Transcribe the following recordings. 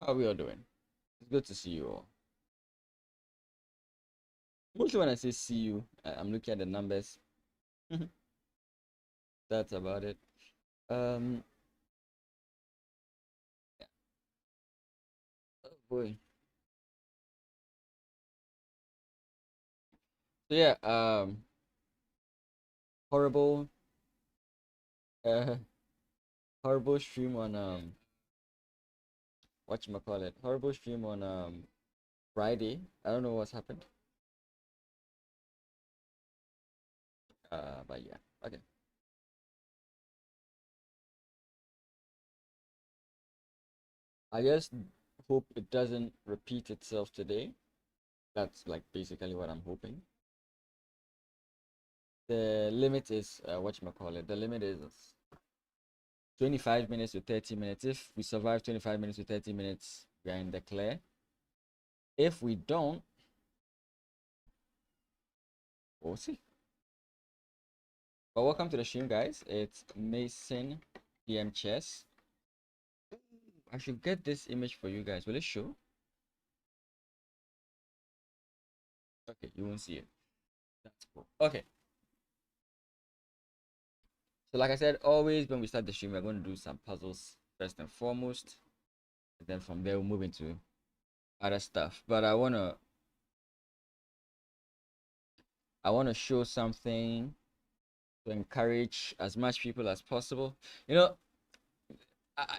How are we all doing? It's good to see you all. Mostly when I say see you, I'm looking at the numbers. That's about it. Um, yeah. Oh boy. So yeah, horrible, uh, horrible stream on whatchamacallit, horrible stream on Friday. I don't know what's happened. But yeah, okay. I just hope it doesn't repeat itself today. That's like basically what I'm hoping. The limit is whatchamacallit. The limit is 25 minutes to 30 minutes. If we survive 25 minutes to 30 minutes, we are in the clear. If we don't, we'll see. But welcome to the stream, guys. It's Mason PM Chess. I should get this image for you guys. Will it show? Okay, you won't see it. That's cool. Okay. So like I said, always when we start the stream, we're going to do some puzzles first and foremost. And then from there, we'll move into other stuff. But I wanna show something to encourage as much people as possible. You know,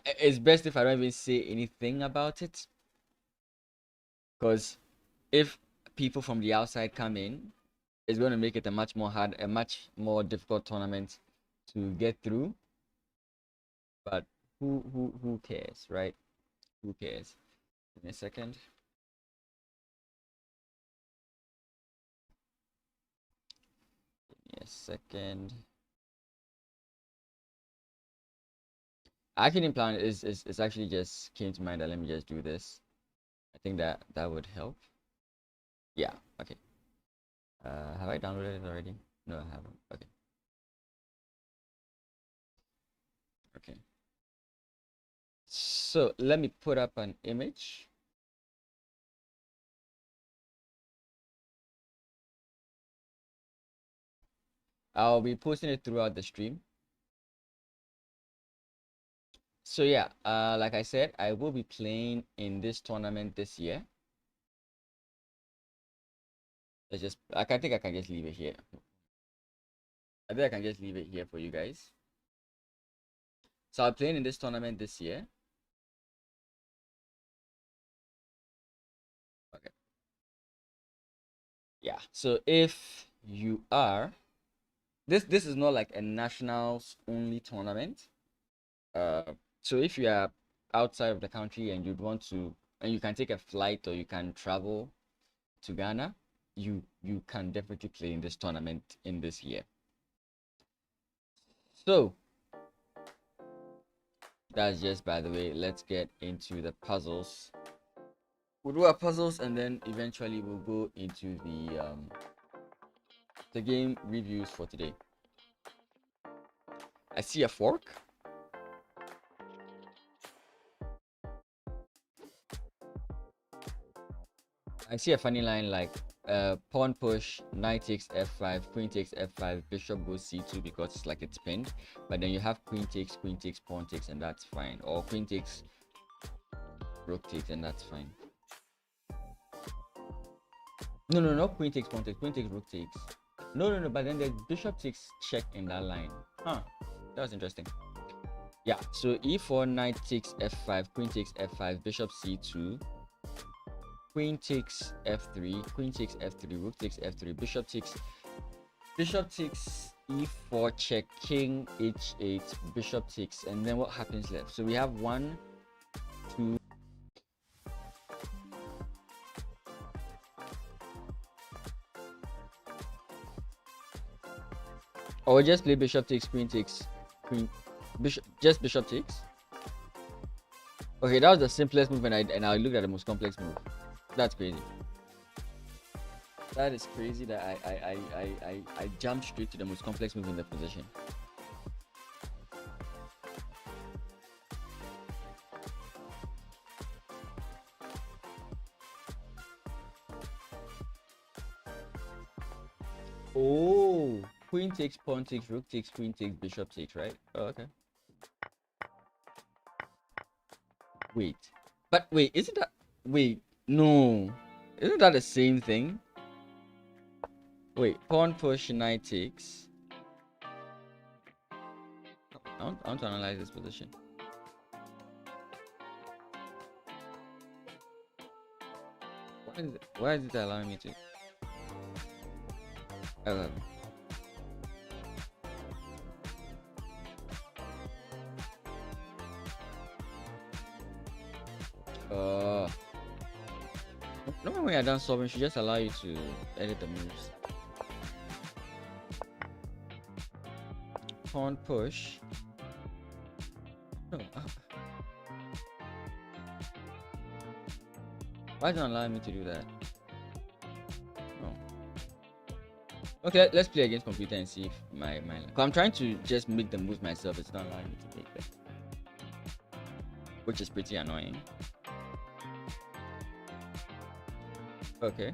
it's best if I don't even say anything about it, because if people from the outside come in, it's going to make it a much more difficult tournament to get through. But who cares, right? Who cares? Give me a second. Give me a second. I actually didn't plan it. It's actually just came to mind that let me just do this. I think that would help. Yeah. Okay. Have I downloaded it already? No, I haven't. Okay. Okay. So let me put up an image. I'll be posting it throughout the stream. So yeah, like I said, I will be playing in this tournament this year. I can think I can just leave it here. I think I can just leave it here for you guys. So I'm playing in this tournament this year. Okay. Yeah. So if you are this is not like a nationals only tournament. So if you are outside of the country and and you can take a flight or you can travel to Ghana, you can definitely play in this tournament in this year. So that's just by the way. Let's get into the puzzles. We'll do our puzzles and then eventually we'll go into the game reviews for today. I see a fork. I see a funny line like pawn push, knight takes f5, queen takes f5, bishop goes c2 because it's like it's pinned. But then you have queen takes, pawn takes, and that's fine. Or queen takes, rook takes, and that's fine. No, queen takes, pawn takes, queen takes, rook takes. No, but then the bishop takes check in that line. Huh, that was interesting. Yeah, so e4, knight takes f5, queen takes f5, bishop c2, queen takes f3, queen takes f3, rook takes f3, bishop takes e4 check, king h8, bishop takes, and then what happens left? So we have 1, 2. Or just play bishop takes, queen takes, queen, bishop takes. Okay, that was the simplest move, and I looked at the most complex move. That's crazy. That is crazy that I jumped straight to the most complex move in the position. Oh, queen takes, pawn takes, rook takes, queen takes, bishop takes, right? Oh, okay. Wait. But wait, isn't that... Wait, no. Isn't that the same thing? Wait, pawn push, knight takes. I want to analyze this position. Why is it allowing me to? Uh, uh, no, when you're done solving, it should just allow you to edit the moves. Pawn push. No, why is it not allowing me to do that? Oh. Okay, let's play against computer and see if my I'm trying to just make the moves myself. It's not allowing me to make them, which is pretty annoying. Okay.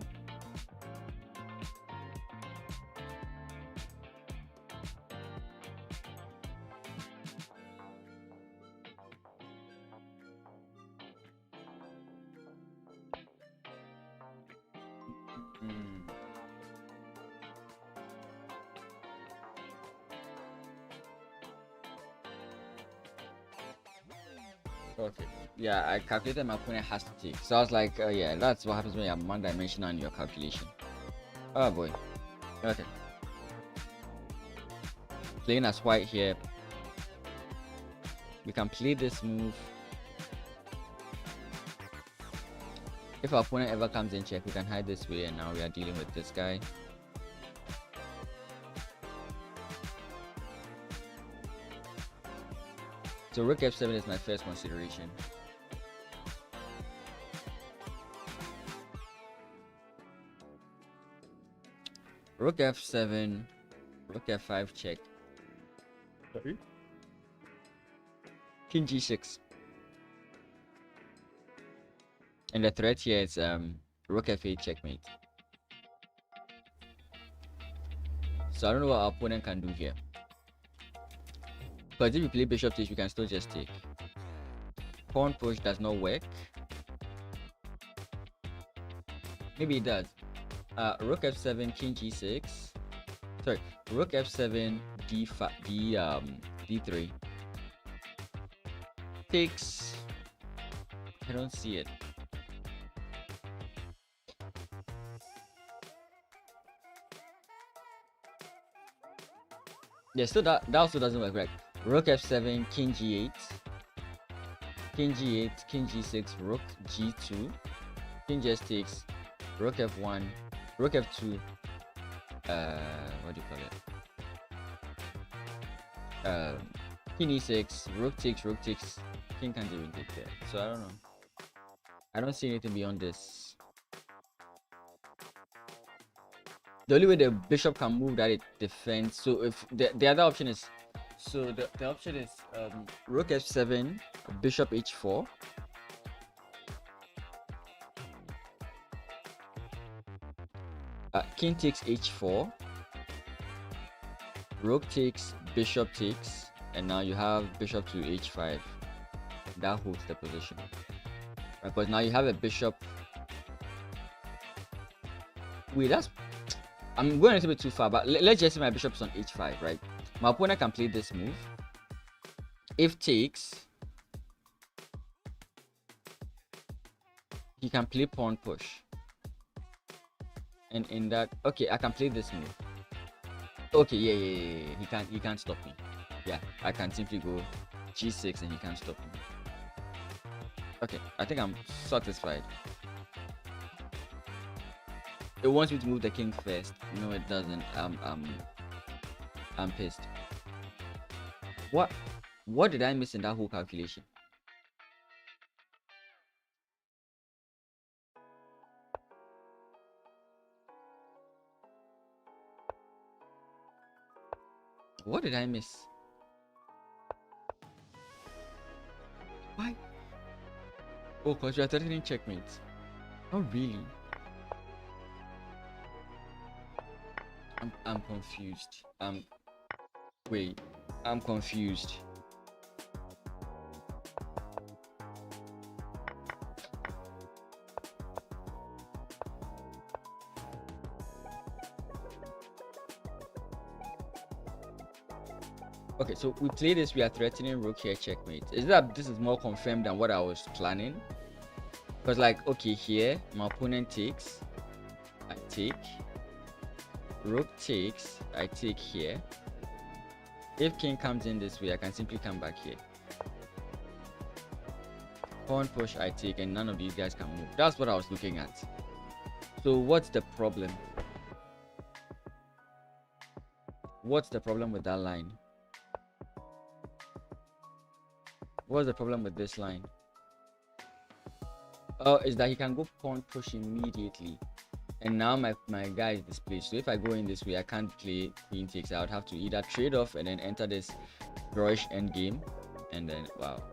Okay. Yeah, I calculated my opponent has to take. So I was like, yeah, that's what happens when you have one dimensional in your calculation. Oh boy. Okay. Playing as white here. We can play this move. If our opponent ever comes in check, we can hide this way, and now we are dealing with this guy. So rook f7 is my first consideration. Rook f7, rook f5 check. Sorry? King g6. And the threat here is rook f8 checkmate. So I don't know what our opponent can do here. But if you play bishop takes, we can still just take. Pawn push does not work. Maybe it does. Rook f7, king g6. Sorry, rook f7, d5, d3. Takes. I don't see it. Yeah, so that also doesn't work, right? Rook f7, king g8, king g8, king g6, rook g2, king just takes, rook f1, rook f2. What do you call it? King e6, rook takes, king can't even take there. So I don't know. I don't see anything beyond this. The only way the bishop can move that it defends. So if the other option is, so the option is rook f7, bishop h4. King takes h4. Rook takes, bishop takes, and now you have bishop to h5. That holds the position. Right, but now you have a bishop. Wait, that's... I'm going a little bit too far, but let's just say my bishop's on h5, right? My opponent can play this move. If takes, he can play pawn push. And in that, okay, I can play this move. Okay, yeah. He can't stop me. Yeah, I can simply go g6 and he can't stop me. Okay, I think I'm satisfied. It wants me to move the king first. No, it doesn't. I'm pissed. What did I miss in that whole calculation? What did I miss? Why? Oh, because you are threatening checkmate. Oh, really? I'm confused. Wait, I'm confused. Okay, so we play this, we are threatening rook here, checkmate. Is that this is more confirmed than what I was planning? Because like, okay, here, my opponent takes, I take, rook takes, I take here. If king comes in this way, I can simply come back here. Pawn push, I take, and none of these guys can move. That's what I was looking at. So what's the problem? What's the problem with that line? What's the problem with this line? Oh, is that he can go pawn push immediately. And now my guy is displaced. So if I go in this way, I can't play queen takes. I would have to either trade off and then enter this drawish endgame. And then, wow.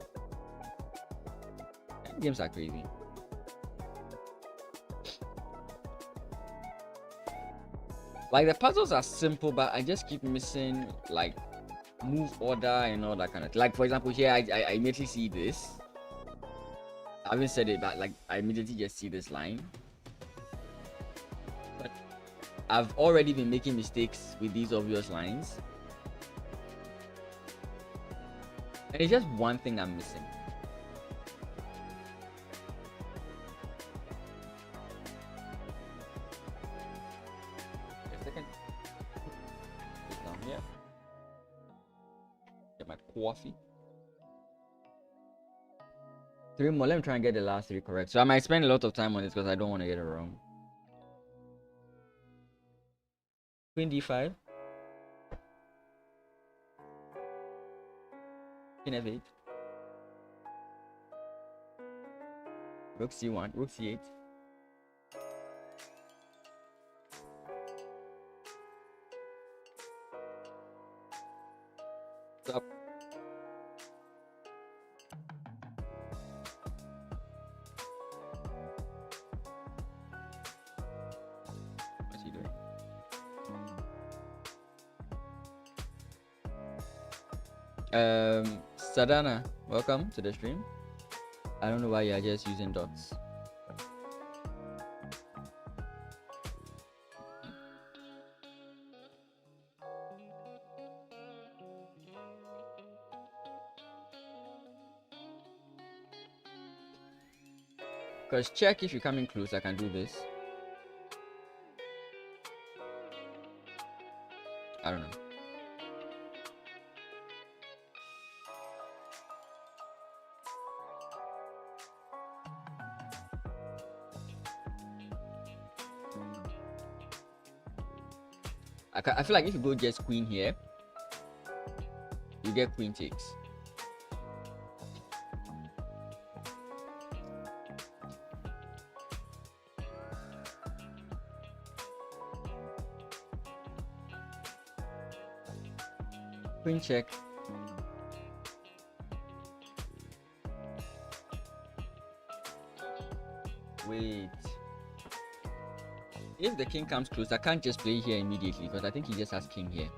Endgames are crazy. Like, the puzzles are simple, but I just keep missing, like, move order and all that kind of. Like, for example, here, I immediately see this. I haven't said it, but, like, I immediately just see this line. But I've already been making mistakes with these obvious lines. And it's just one thing I'm missing. A second. Get down here. Get my coffee. 3 more. Let me try and get the last 3 correct. So I might spend a lot of time on this because I don't want to get it wrong. Queen d5. Queen f8. Rook c1. Rook c8. Stop. What's he doing? Sadhana, welcome to the stream. I don't know why you're just using dots. Because check, if you come in close, I can do this. I don't know. I feel like if you go just queen here, you get queen takes. Queen check. Wait. If the king comes close, I can't just play here immediately because I think he just has king here.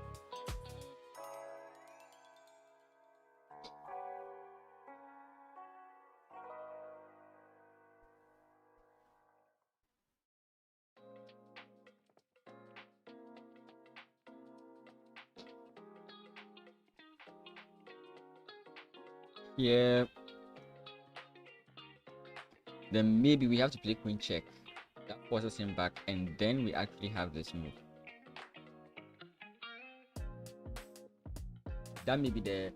Yeah. Then maybe we have to play queen check. That forces him back, and then we actually have this move. That may be the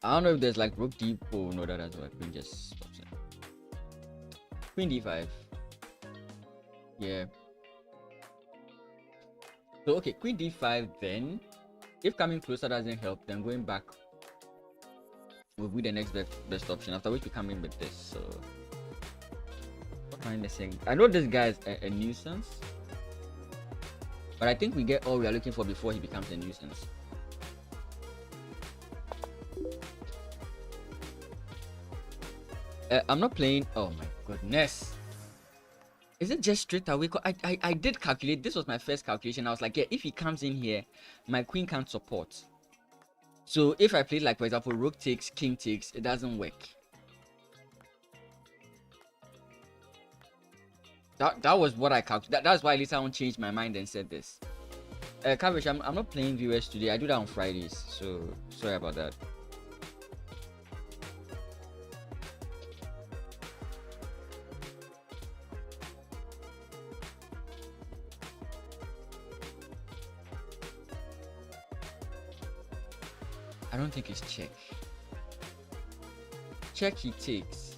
I don't know if there's like rook d. Oh no, that's why queen just stops it. Queen d5. Yeah. So okay, queen d5 then. If coming closer doesn't help, then going back will be the next best option. After which we come in with this. So I know this guy is a nuisance, but I think we get all we are looking for before he becomes a nuisance. I'm not playing. Oh my goodness. Is it just straight away? I did calculate. This was my first calculation. I was like, yeah, if he comes in here, my queen can't support. So if I play like, for example, rook takes, king takes, it doesn't work. That was what I calculated. That's why Lisa won't change my mind and said this. Cabbage, I'm not playing viewers today. I do that on Fridays. So sorry about that. I don't think it's check. Check he takes.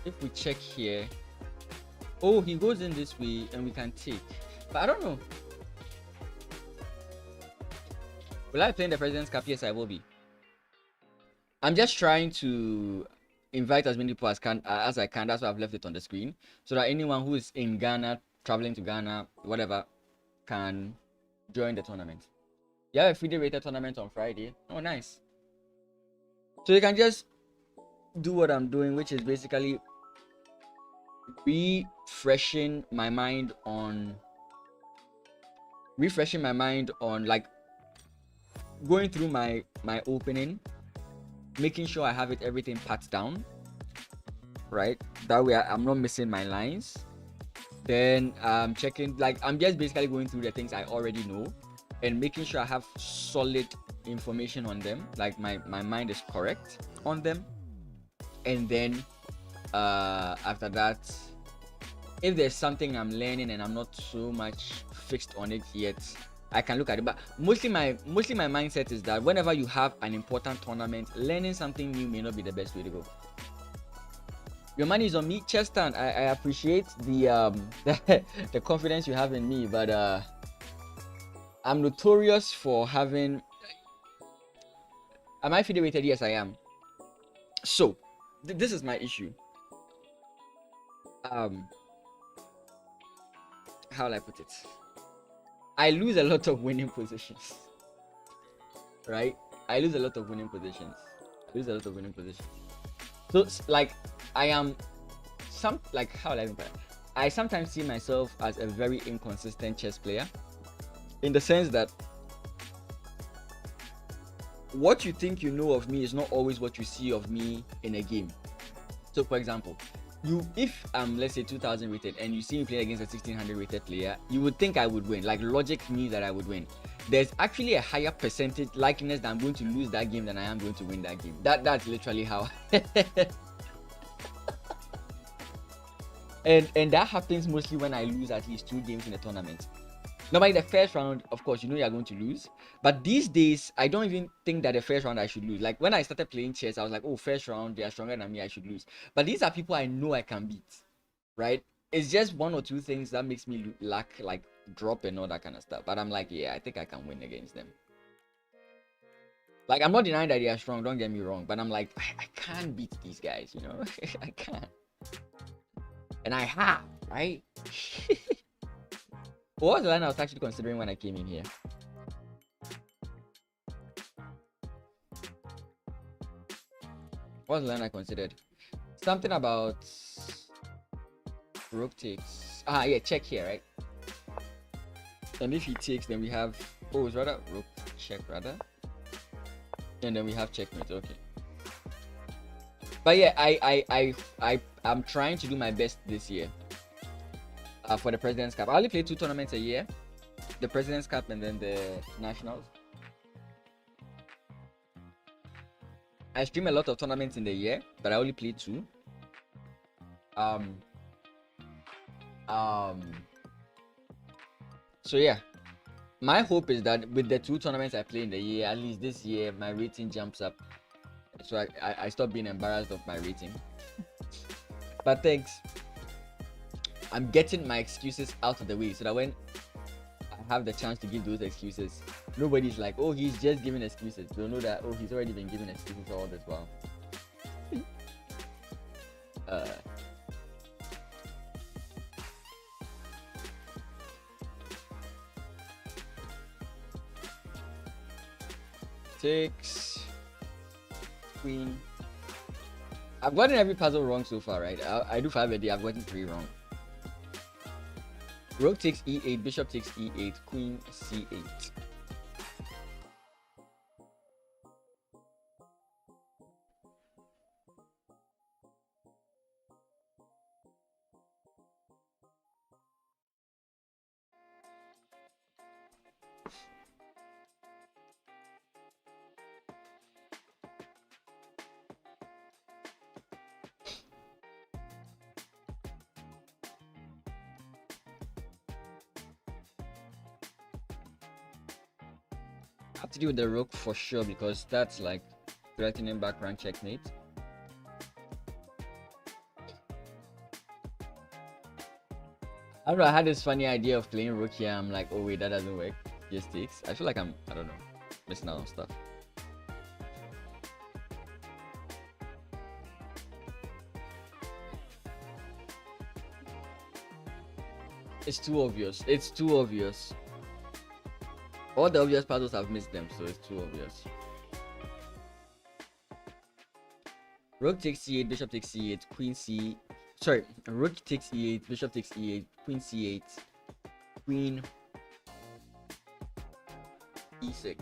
If we check here, oh, he goes in this way and we can take. But I don't know. Will I play in the President's Cup? Yes, I will be. I'm just trying to invite as many people as I can. That's why I've left it on the screen. So that anyone who is in Ghana, traveling to Ghana, whatever, can join the tournament. You have a FIDE rated tournament on Friday. Oh, nice. So you can just do what I'm doing, which is basically refreshing my mind on like going through my opening, making sure I have everything packed down, right? That way I'm not missing my lines. Then checking, like I'm just basically going through the things I already know and making sure I have solid information on them, like my mind is correct on them. And then after that, if there's something I'm learning and I'm not so much fixed on it yet, I can look at it. But mostly my mindset is that whenever you have an important tournament, learning something new may not be the best way to go. Your money is on me, Cheston. I appreciate the the confidence you have in me, but I'm notorious for having. Am I FIDE rated? Yes, I am. So this is my issue. How will I put it? I lose a lot of winning positions, right? I lose a lot of winning positions. So like I am how will I put it? I sometimes see myself as a very inconsistent chess player, in the sense that what you think you know of me is not always what you see of me in a game. So for example, if I'm let's say 2000 rated and you see me play against a 1600 rated player, you would think I would win. Like logic means that I would win. There's actually a higher percentage likeliness that I'm going to lose that game than I am going to win that game. That's literally how. and that happens mostly when I lose at least 2 games in a tournament. Normally the first round, of course, you know you're going to lose. But these days, I don't even think that the first round I should lose. Like when I started playing chess, I was like, oh, first round, they are stronger than me, I should lose. But these are people I know I can beat, right? It's just 1 or 2 things that makes me lack, like drop and all that kind of stuff. But I'm like, yeah, I think I can win against them. Like, I'm not denying that they are strong, don't get me wrong. But I'm like, I can't beat these guys, you know? I can't. And I have, right? What was the line I was actually considering when I came in here? What was the line I considered? Something about rook takes. Ah, yeah, check here, right? And if he takes, then we have it's rather rook check rather. And then we have checkmate. Okay. But yeah, I'm trying to do my best this year. For the President's Cup. I only play 2 tournaments a year. The President's Cup and then the Nationals. I stream a lot of tournaments in the year, but I only play 2. So yeah, my hope is that with the 2 tournaments I play in the year, at least this year my rating jumps up, so I stop being embarrassed of my rating. But thanks, I'm getting my excuses out of the way so that when I have the chance to give those excuses, nobody's like, oh, he's just giving excuses. They'll know that, oh, he's already been giving excuses all this while. takes queen. I've gotten every puzzle wrong so far, right? I do 5 a day. I've gotten 3 wrong. Rook takes e8, bishop takes e8, queen c8. Have to deal with the rook for sure because that's like threatening background checkmate. I don't know, I had this funny idea of playing rook here. I'm like, oh wait, that doesn't work. Just takes. I feel like I don't know, missing out on stuff. It's too obvious. It's too obvious. All the obvious puzzles I've missed them, so it's too obvious. Rook takes c8, bishop takes c8, queen c. Sorry, rook takes e8, bishop takes e8, queen c8, queen e6.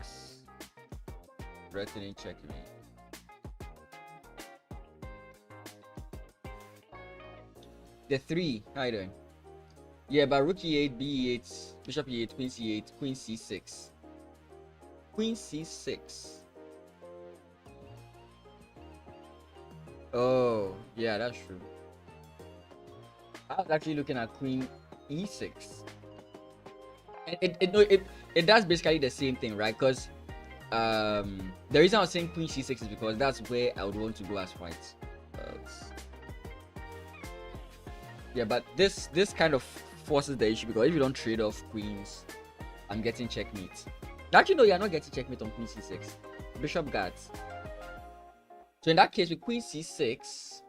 Threatening checkmate. The 3. How you doing? Yeah, but rook e8, b8, bishop e8, queen c8, queen c6. Queen c6. Oh, yeah, that's true. I was actually looking at queen e6. And it does basically the same thing, right? Because the reason I was saying queen c6 is because that's where I would want to go as white. Yeah, but this kind of forces the issue because if you don't trade off queens, I'm getting checkmate. Actually, no, you're not getting checkmate on queen c6. Bishop guards. So in that case, with queen c6,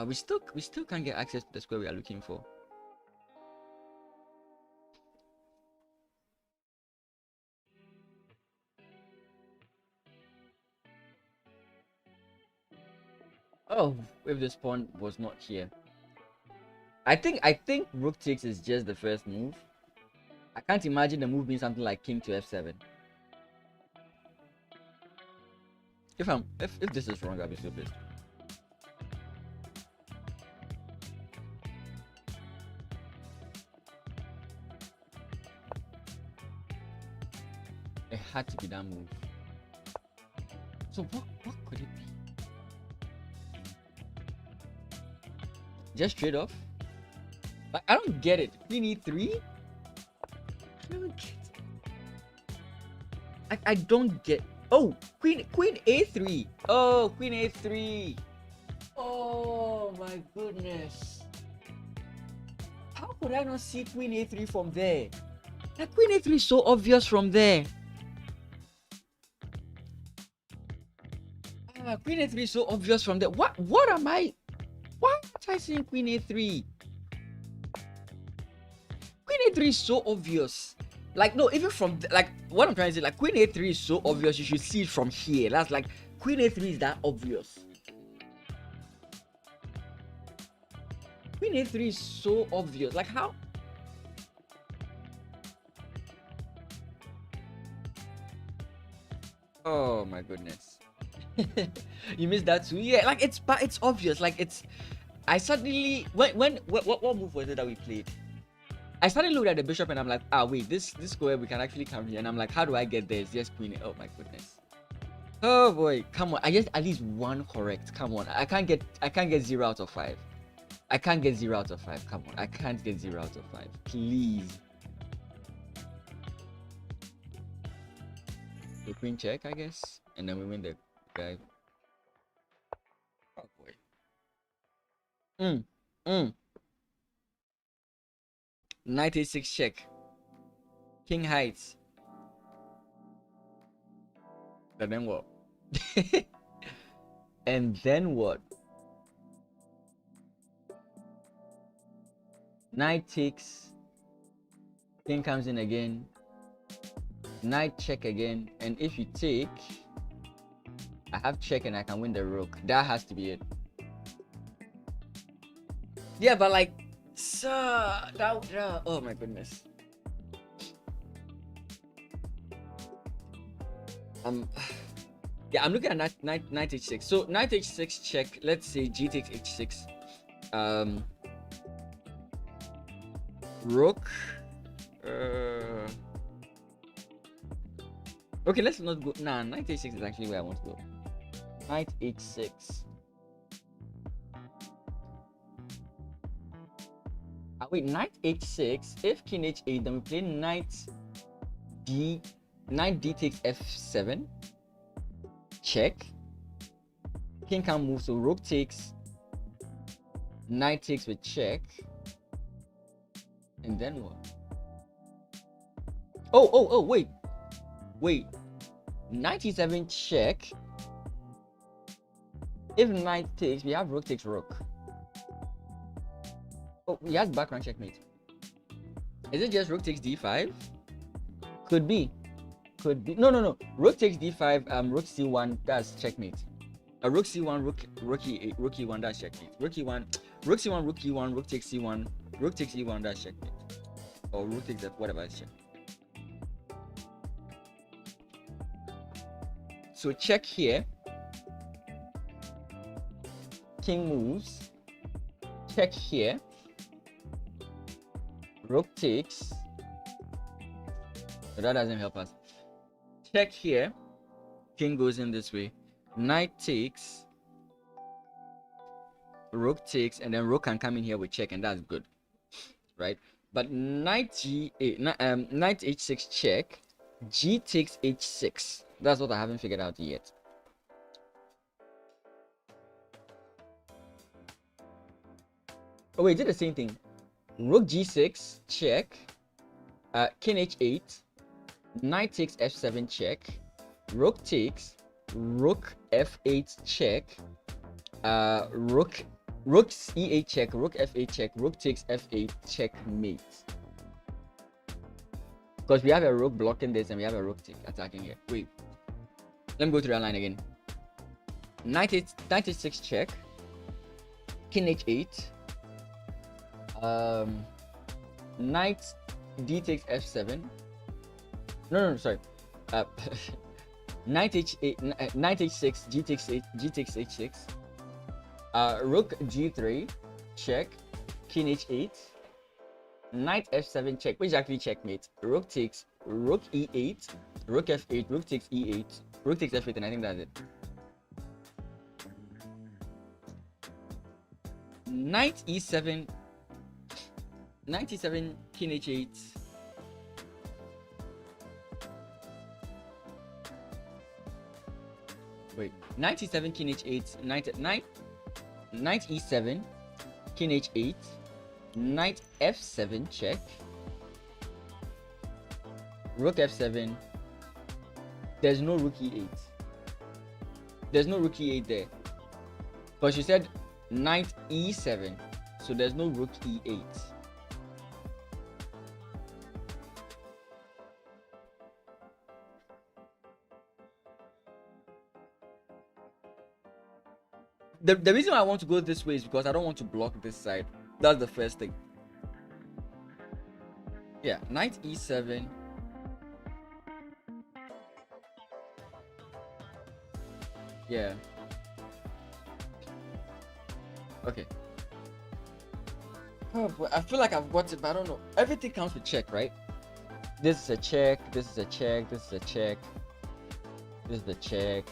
we still can't get access to the square we are looking for. Oh, if this pawn was not here. I think rook takes is just the first move. I can't imagine the move being something like king to f7. If this is wrong, I'll be so pissed. It had to be that move. So what could it be? Just trade off? Like, I don't get it. Queen e3? I don't get it. I don't get. Oh, queen a3. Oh, queen a3. Oh my goodness. How could I not see queen a3 from there? Like, queen a3 is so obvious from there. Queen a3 is so obvious from there. What am I? Why am I seeing queen a3? Queen a3 is so obvious. Like, no, even from like what I'm trying to say, like queen a3 is so obvious. You should see it from here. That's like queen a3 is that obvious. Queen a3 is so obvious. Like, how? Oh my goodness. You missed that too? Yeah, like it's obvious. Like, it's. I suddenly what move was it that we played? I started looking at the bishop and I'm like, wait, this square we can actually come here, and I'm like, how do I get there? It's just queen. Oh my goodness. Oh boy, come on. I get at least one correct. Come on. I can't get 0 out of 5. I can't get 0 out of 5. Come on. I can't get 0 out of 5. Please. So queen check, I guess. And then we win the guy. Oh boy. Knight a6 check. King hides. And then what? And then what? Knight takes. King comes in again. Knight check again, and if you take, I have check and I can win the rook. That has to be it. Yeah, but like, sir, that oh my goodness. Yeah, I'm looking at knight h6. So knight h6 check. Let's say g takes h6. Rook. Okay, let's not go. Nah, knight h6 is actually where I want to go. Knight h6. Wait, knight h6. If king h8, then we play knight d. Knight d takes f7. Check. King can't move, so rook takes. Knight takes with check. And then what? Oh, wait. Knight e7 check. If knight takes, we have rook takes rook. Oh, he has background checkmate. Is it just rook takes d5? Could be. No. Rook takes d5, rook c1, that's checkmate. Rook c1, rook e1, that's checkmate. Rook e1, rook c1, rook e1, rook takes c1, rook takes e1, that's checkmate. Or rook takes f, whatever is check. So check here. King moves. Check here. Rook takes. But that doesn't help us. Check here. King goes in this way. Knight takes. Rook takes, and then rook can come in here with check, and that's good, right? But knight g8, knight h6 check. G takes h6. That's what I haven't figured out yet. Oh wait, did the same thing. Rook g6 check. King h8. Knight takes f7 check. Rook takes. Rook f8 check. Rook e8 check. Rook f8 check. Rook takes f8 checkmate. Because we have a rook blocking this and we have a rook attacking here. Wait. Let me go through that line again. Knight h6 check. King h8. Knight d takes f7. No, sorry. Knight h8, knight h6, g takes h6. Rook g3 check. King h8. Knight f7 check, which is actually checkmate. Rook takes, rook e8, rook f8, rook takes e8, rook takes f8, and I think that's it. Knight e7, king h8. Wait, knight e7, king h8, knight e7, king h8. Knight f7 check. Rook f7. There's no rook e8. There's no rook e8 there. Because you said knight e7. So there's no rook e8. The reason why I want to go this way is because I don't want to block this side. That's the first thing. Yeah, knight e7. Yeah. Okay. Oh, I feel like I've got it, but I don't know. Everything counts with check, right? This is a check. This is a check. This is a check. This is a check.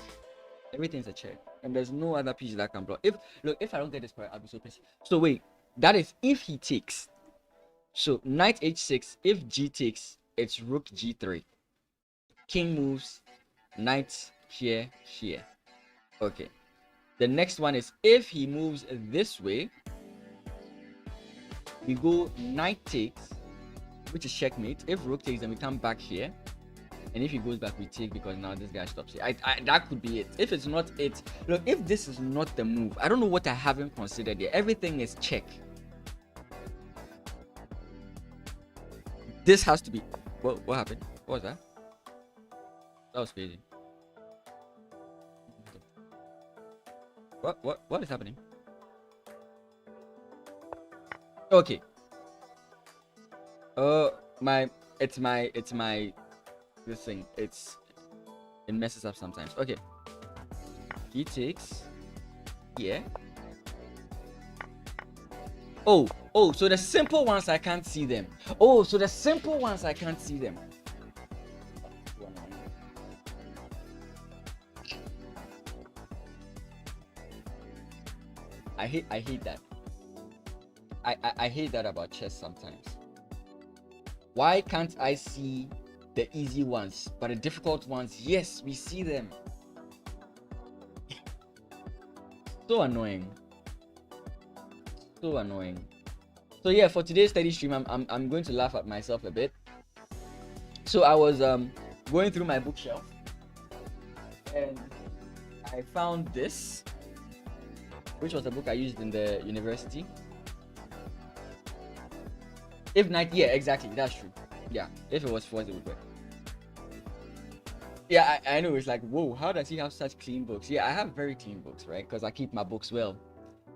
Everything's a check, and there's no other piece that can block. If I don't get this part, I'll be so pissed. So wait. That is if he takes. So knight h6. If g takes, it's rook g3. King moves. Knight here. Okay. The next one is if he moves this way. We go knight takes, which is checkmate. If rook takes, then we come back here. And if he goes back, we take because now this guy stops here. That could be it. If it's not it, look, if this is not the move, I don't know what I haven't considered here. Everything is check. This has to be. What happened? What was that? That was crazy. What is happening? Okay. My it's my this thing. It messes up sometimes. Okay. He takes. Yeah. Oh, so the simple ones I can't see them. Oh, so the simple ones I can't see them. I hate that. I hate that about chess sometimes. Why can't I see the easy ones, but the difficult ones, yes, we see them. So annoying. So annoying. So yeah, for today's study stream, I'm going to laugh at myself a bit. So I was going through my bookshelf and I found this, which was a book I used in the university. If not, yeah, exactly, that's true. Yeah, if it was forced, it would work. Yeah, I know, it's like, whoa, how does he have such clean books? Yeah, I have very clean books, right? Because I keep my books well.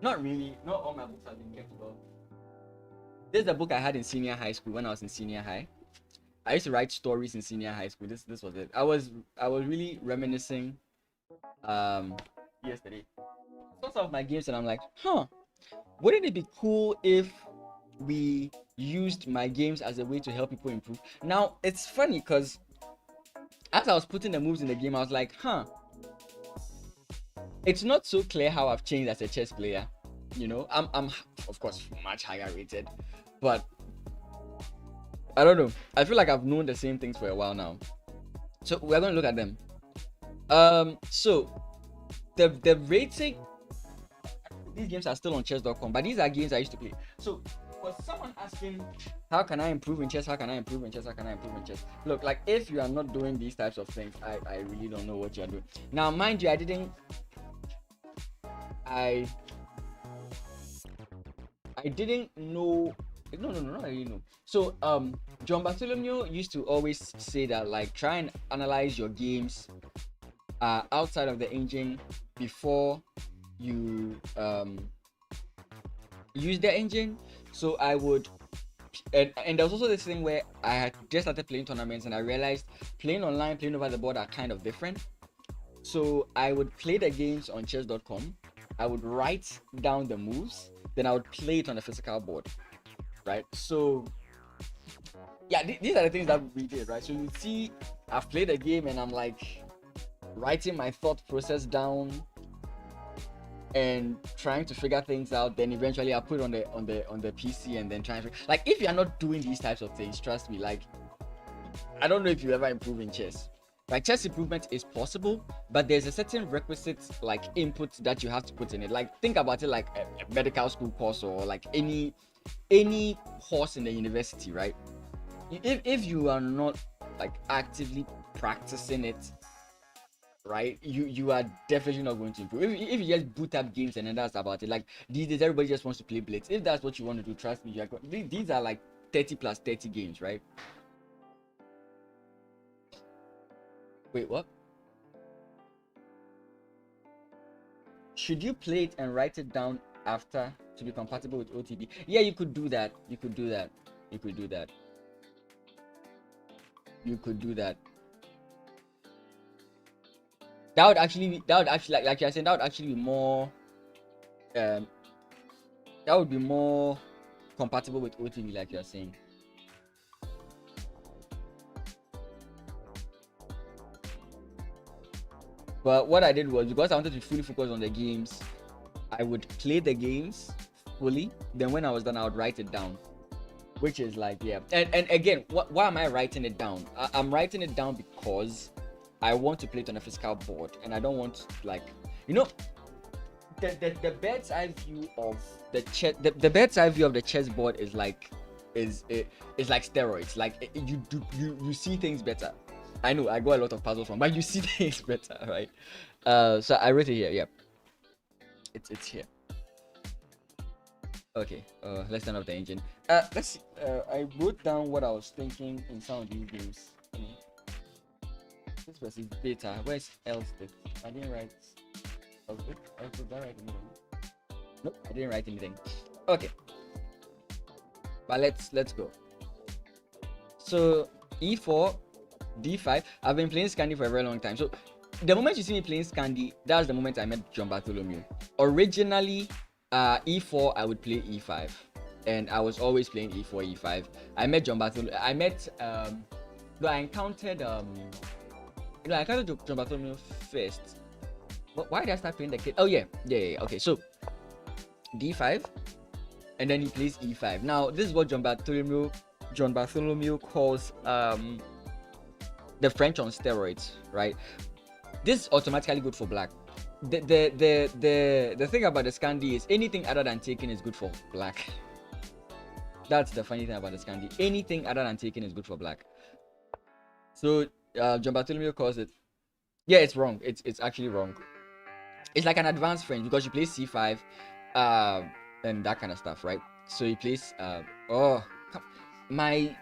Not really, not all my books have been kept well. This is a book I had in senior high school when I was in senior high. I used to write stories in senior high school. This was it. I was really reminiscing yesterday. Saw some of my games and I'm like, wouldn't it be cool if we used my games as a way to help people improve? Now it's funny because as I was putting the moves in the game, I was like, it's not so clear how I've changed as a chess player. You know, I'm of course much higher rated, but I don't know. I feel like I've known the same things for a while now. So we're going to look at them. So the rating, these games are still on chess.com, but these are games I used to play. So for someone asking, how can I improve in chess? How can I improve in chess? How can I improve in chess? Look, like if you are not doing these types of things, I really don't know what you're doing. Now, mind you, I didn't know. No, not really know. So John Bartholomew used to always say that, like, try and analyze your games outside of the engine before you use the engine. So I would, and there was also this thing where I had just started playing tournaments and I realized playing online, playing over the board are kind of different. So I would play the games on chess.com, I would write down the moves, then I would play it on a physical board, right? So yeah, these are the things that we did, right? So you see, I've played a game and I'm like writing my thought process down and trying to figure things out. Then eventually I put it on the PC and then trying to, like, if you're not doing these types of things, trust me, like, I don't know if you ever improve in chess. Like, chess improvement is possible, but there's a certain requisite, like, input that you have to put in it. Like, think about it like a medical school course or like any course in the university, right? If you are not like actively practicing it, right, you are definitely not going to improve. If you just boot up games and then that's about it. Like, these days everybody just wants to play Blitz. If that's what you want to do, trust me, these are like 30 plus 30 games, right? Wait, what? Should you play it and write it down after to be compatible with OTB? Yeah, you could do that. You could do that. You could do that. You could do that. That would actually like you're saying, that would actually be more that would be more compatible with OTB, like you're saying. But what I did was, because I wanted to fully focus on the games, I would play the games fully, then when I was done I would write it down, which is like, yeah. And again, why am I writing it down? I'm writing it down because I want to play it on a physical board, and I don't want, like, you know, the bird's eye view of the chess, the bird's eye view of the chessboard is like like steroids. Like, you see things better. I know I got a lot of puzzles from, but you see things better, right? So I wrote it here. Yep, it's here. Okay, let's turn off the engine. Let's see. I wrote down what I was thinking in some of these games. This versus beta. Where's else? I didn't write. Else did I write anything? Nope, I didn't write anything. Okay, but let's go. So e4, d5. I've been playing Scandi for a very long time. So the moment you see me playing Scandi, that's the moment I met John Bartholomew. Originally, e4 I would play e5, and I was always playing e4, e5. I met John Bartholomew. I encountered John Bartholomew first. But why did I start playing the kid? Oh yeah. Okay, so d5, and then he plays e5. Now this is what John Bartholomew calls the French on steroids, right? This is automatically good for black. The thing about the Scandi is anything other than taking is good for black. That's the funny thing about the Scandi. Anything other than taking is good for black. So John Bartholomew calls it. Yeah, it's wrong. It's actually wrong. It's like an advanced French because you play c5, and that kind of stuff, right? So he plays. My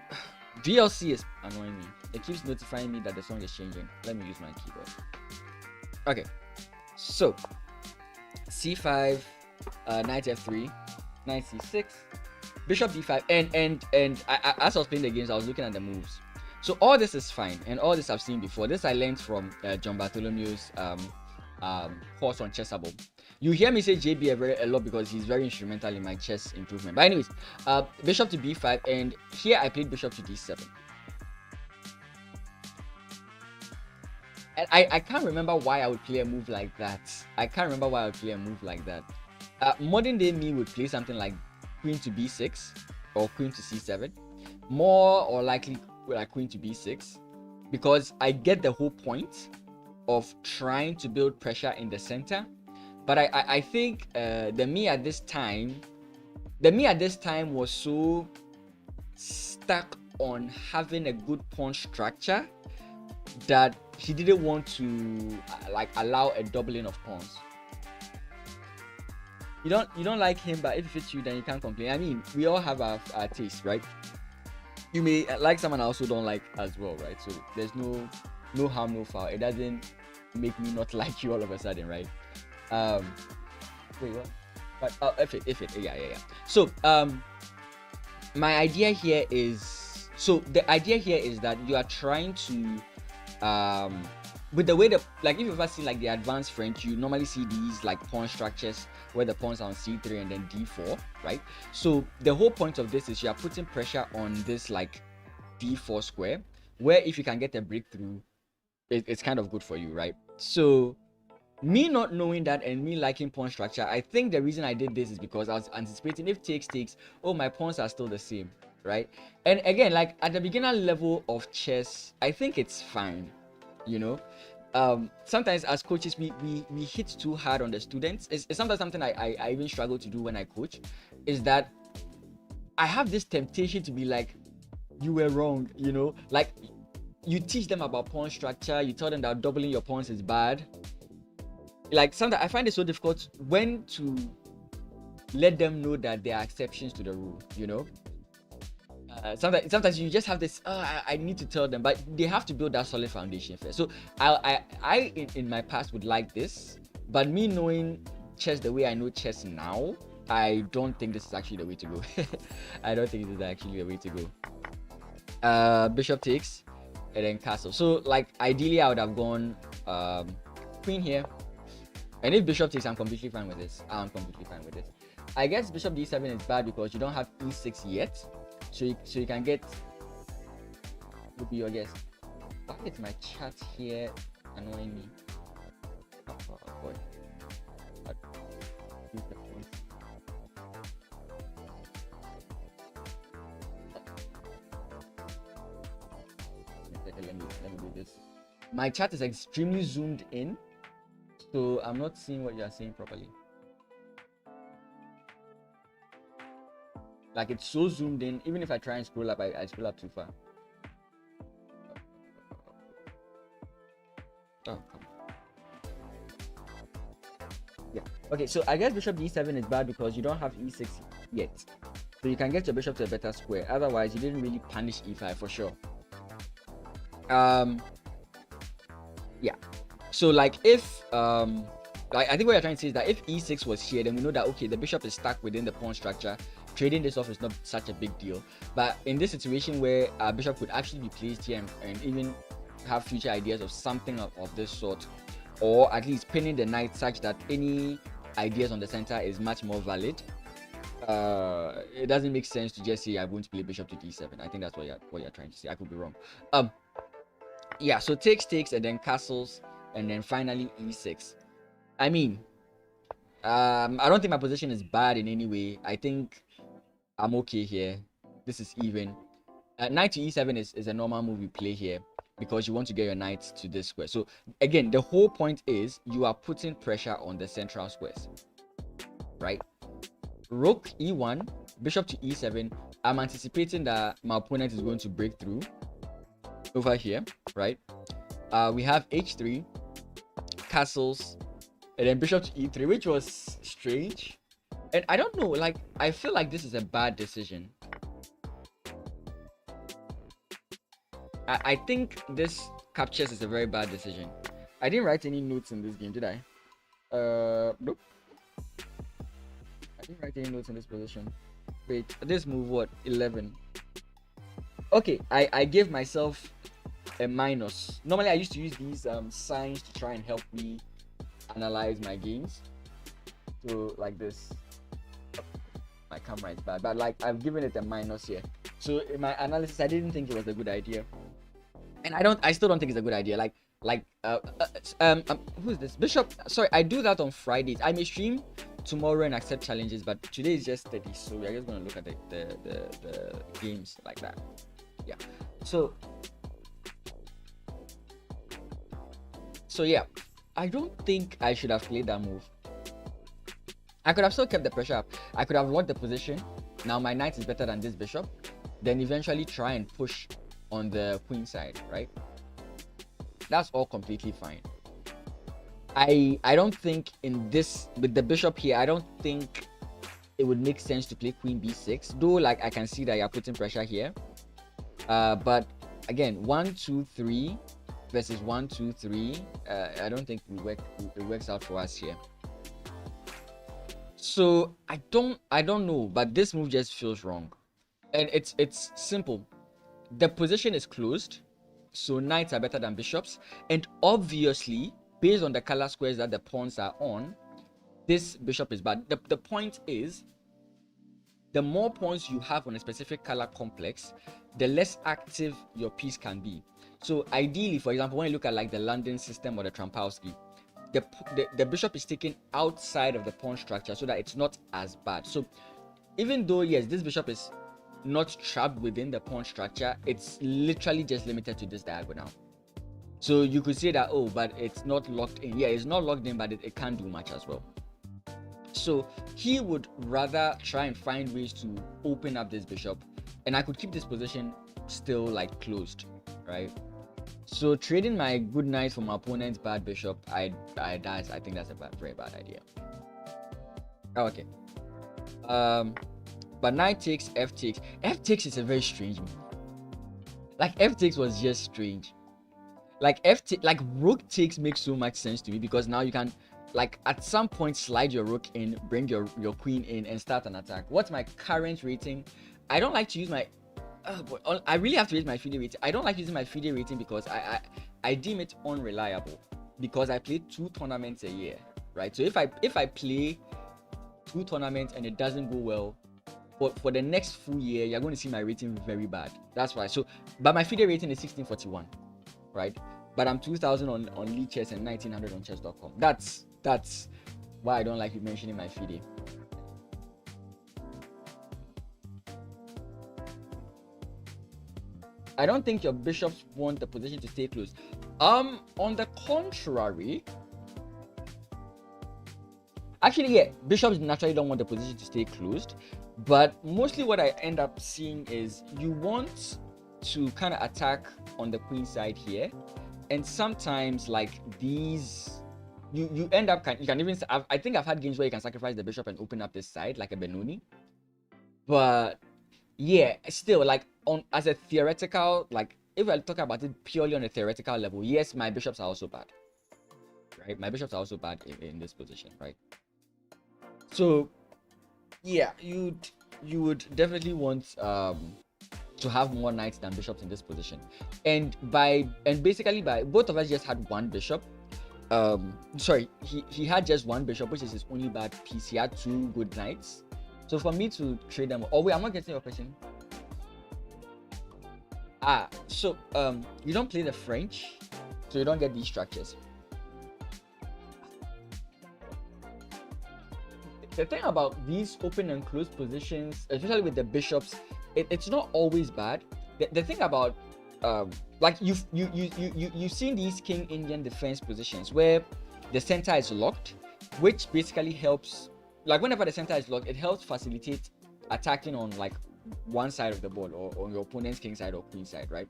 VLC is annoying me. It keeps notifying me that the song is changing. Let me use my keyboard. Okay, so c5, knight f3, knight c6, bishop d5, and as I was playing the games, I was looking at the moves. So all this is fine, and all this I've seen before. This I learned from John Bartholomew's course on Chessable. You hear me say JB a lot because he's very instrumental in my chess improvement. But anyways, bishop to b5, and here I played bishop to d7. And I can't remember why I would play a move like that. Modern day me would play something like queen to b6 or queen to c7. More or likely like queen to b6, because I get the whole point of trying to build pressure in the center. But I think the me at this time was so stuck on having a good pawn structure that he didn't want to allow a doubling of pawns. You don't like him, but if it fits you, then you can't complain. I mean, we all have our taste, right? You may like someone else who don't like as well, right? So there's no harm, no foul. It doesn't make me not like you all of a sudden, right? Wait, what? But if it, yeah. So my idea here is, the idea here is that you are trying to with the way if you've ever seen like the advanced French, you normally see these like pawn structures where the pawns are on c3 and then d4, right? So the whole point of this is you are putting pressure on this like d4 square, where if you can get a breakthrough, it's kind of good for you, right? So me not knowing that and me liking pawn structure, I think the reason I did this is because I was anticipating if takes, oh, my pawns are still the same, right? And again, like at the beginner level of chess, I think it's fine, you know. Sometimes as coaches we hit too hard on the students. It's sometimes something I even struggle to do when I coach, is that I have this temptation to be like, you were wrong, you know. Like you teach them about pawn structure, you tell them that doubling your pawns is bad. Like sometimes I find it so difficult when to let them know that there are exceptions to the rule, you know. Sometimes you just have this I need to tell them, but they have to build that solid foundation first. So I in my past would like this, but me knowing chess the way I know chess now, I don't think this is actually the way to go. I don't think this is actually the way to go. Bishop takes and then castle. So like ideally I would have gone queen here, and if bishop takes, I'm completely fine with this. I guess bishop d7 is bad because you don't have e6 yet. So you can get, would be your guess. Why is my chat here annoying me? Oh boy. Let me do this. My chat is extremely zoomed in, so I'm not seeing what you are saying properly. Like it's so zoomed in, even if I try and scroll up, I scroll up too far. Oh, come on. Yeah. Okay, so I guess bishop d7 is bad because you don't have e6 yet. So you can get your bishop to a better square. Otherwise, you didn't really punish e5 for sure. Yeah. So like if like I think what you're trying to say is that if e6 was here, then we know that okay, the bishop is stuck within the pawn structure. Trading this off is not such a big deal. But in this situation where a bishop could actually be placed here and even have future ideas of something of this sort, or at least pinning the knight such that any ideas on the center is much more valid. It doesn't make sense to just say I won't play bishop to d7. I think that's what you're trying to say. I could be wrong. Yeah, so takes and then castles and then finally e6. I mean, I don't think my position is bad in any way. I think I'm okay here. This is even. Knight to e7 is a normal move you play here because you want to get your knight to this square. So again, the whole point is you are putting pressure on the central squares, right? Rook e1, bishop to e7. I'm anticipating that my opponent is going to break through over here, right? We have h3, castles, and then bishop to e3, which was strange. And I don't know, like, I feel like this is a bad decision. I think this captures is a very bad decision. I didn't write any notes in this game, did I? Nope. I didn't write any notes in this position. Wait, this move, what? 11. Okay, I gave myself a minus. Normally, I used to use these signs to try and help me analyze my games. So, like this. My camera is bad, but like I've given it a minus here. So in my analysis, I didn't think it was a good idea, and I still don't think it's a good idea. Who is this? Bishop. Sorry, I do that on Fridays. I may stream tomorrow and accept challenges, but today is just steady, so we're just gonna look at the games like that. Yeah. So yeah, I don't think I should have played that move. I could have still kept the pressure up. I could have locked the position. Now my knight is better than this bishop. Then eventually try and push on the queen side, right? That's all completely fine. I don't think in this, with the bishop here, I don't think it would make sense to play queen b6. Though, like, I can see that you're putting pressure here. But again, 1, 2, 3 versus 1, 2, 3. I don't think it works out for us here. So I don't know, but this move just feels wrong. And it's simple. The position is closed, so knights are better than bishops. And obviously, based on the color squares that the pawns are on, this bishop is bad. The point is, the more pawns you have on a specific color complex, the less active your piece can be. So ideally, for example, when you look at like the London system or the Trampowski, the bishop is taken outside of the pawn structure so that it's not as bad. So even though, yes, this bishop is not trapped within the pawn structure, it's literally just limited to this diagonal. So you could say that, oh, but it's not locked in. Yeah, it's not locked in, but it can't do much as well. So he would rather try and find ways to open up this bishop, and I could keep this position still like closed, right? So trading my good knight for my opponent's bad bishop, I think that's a very bad idea. Okay. But knight takes, f takes. F takes is a very strange move. Like f takes was just strange. Like like rook takes makes so much sense to me because now you can, like, at some point slide your rook in, bring your queen in, and start an attack. What's my current rating? I don't like to use my. I really have to raise my FIDE rating. I don't like using my FIDE rating because I deem it unreliable because I play 2 tournaments a year, right? So if I play 2 tournaments and it doesn't go well, for the next full year, you're going to see my rating very bad. That's why. So, but my FIDE rating is 1641, right? But I'm 2000 on Lichess and 1900 on chess.com. That's why I don't like you mentioning my FIDE. I don't think your bishops want the position to stay closed. On the contrary, actually, yeah, bishops naturally don't want the position to stay closed, but mostly what I end up seeing is you want to kind of attack on the queen side here, and sometimes like these, you end up you can even. I think I've had games where you can sacrifice the bishop and open up this side like a Benoni, but yeah, still, like, as a theoretical, like, if I talk about it purely on a theoretical level, yes, my bishops are also bad, right? My bishops are also bad in this position, right? So yeah, you would definitely want to have more knights than bishops in this position, and basically by both of us just had one bishop. Sorry, he had just one bishop, which is his only bad piece. He had two good knights, so for me to trade them. Oh wait, I'm not getting your question. So you don't play the French, so you don't get these structures. The thing about these open and closed positions, especially with the bishops, it's not always bad. The thing about like you've seen these King Indian defense positions where the center is locked, which basically helps, like whenever the center is locked, it helps facilitate attacking on like one side of the board, or on your opponent's king side or queen side, right?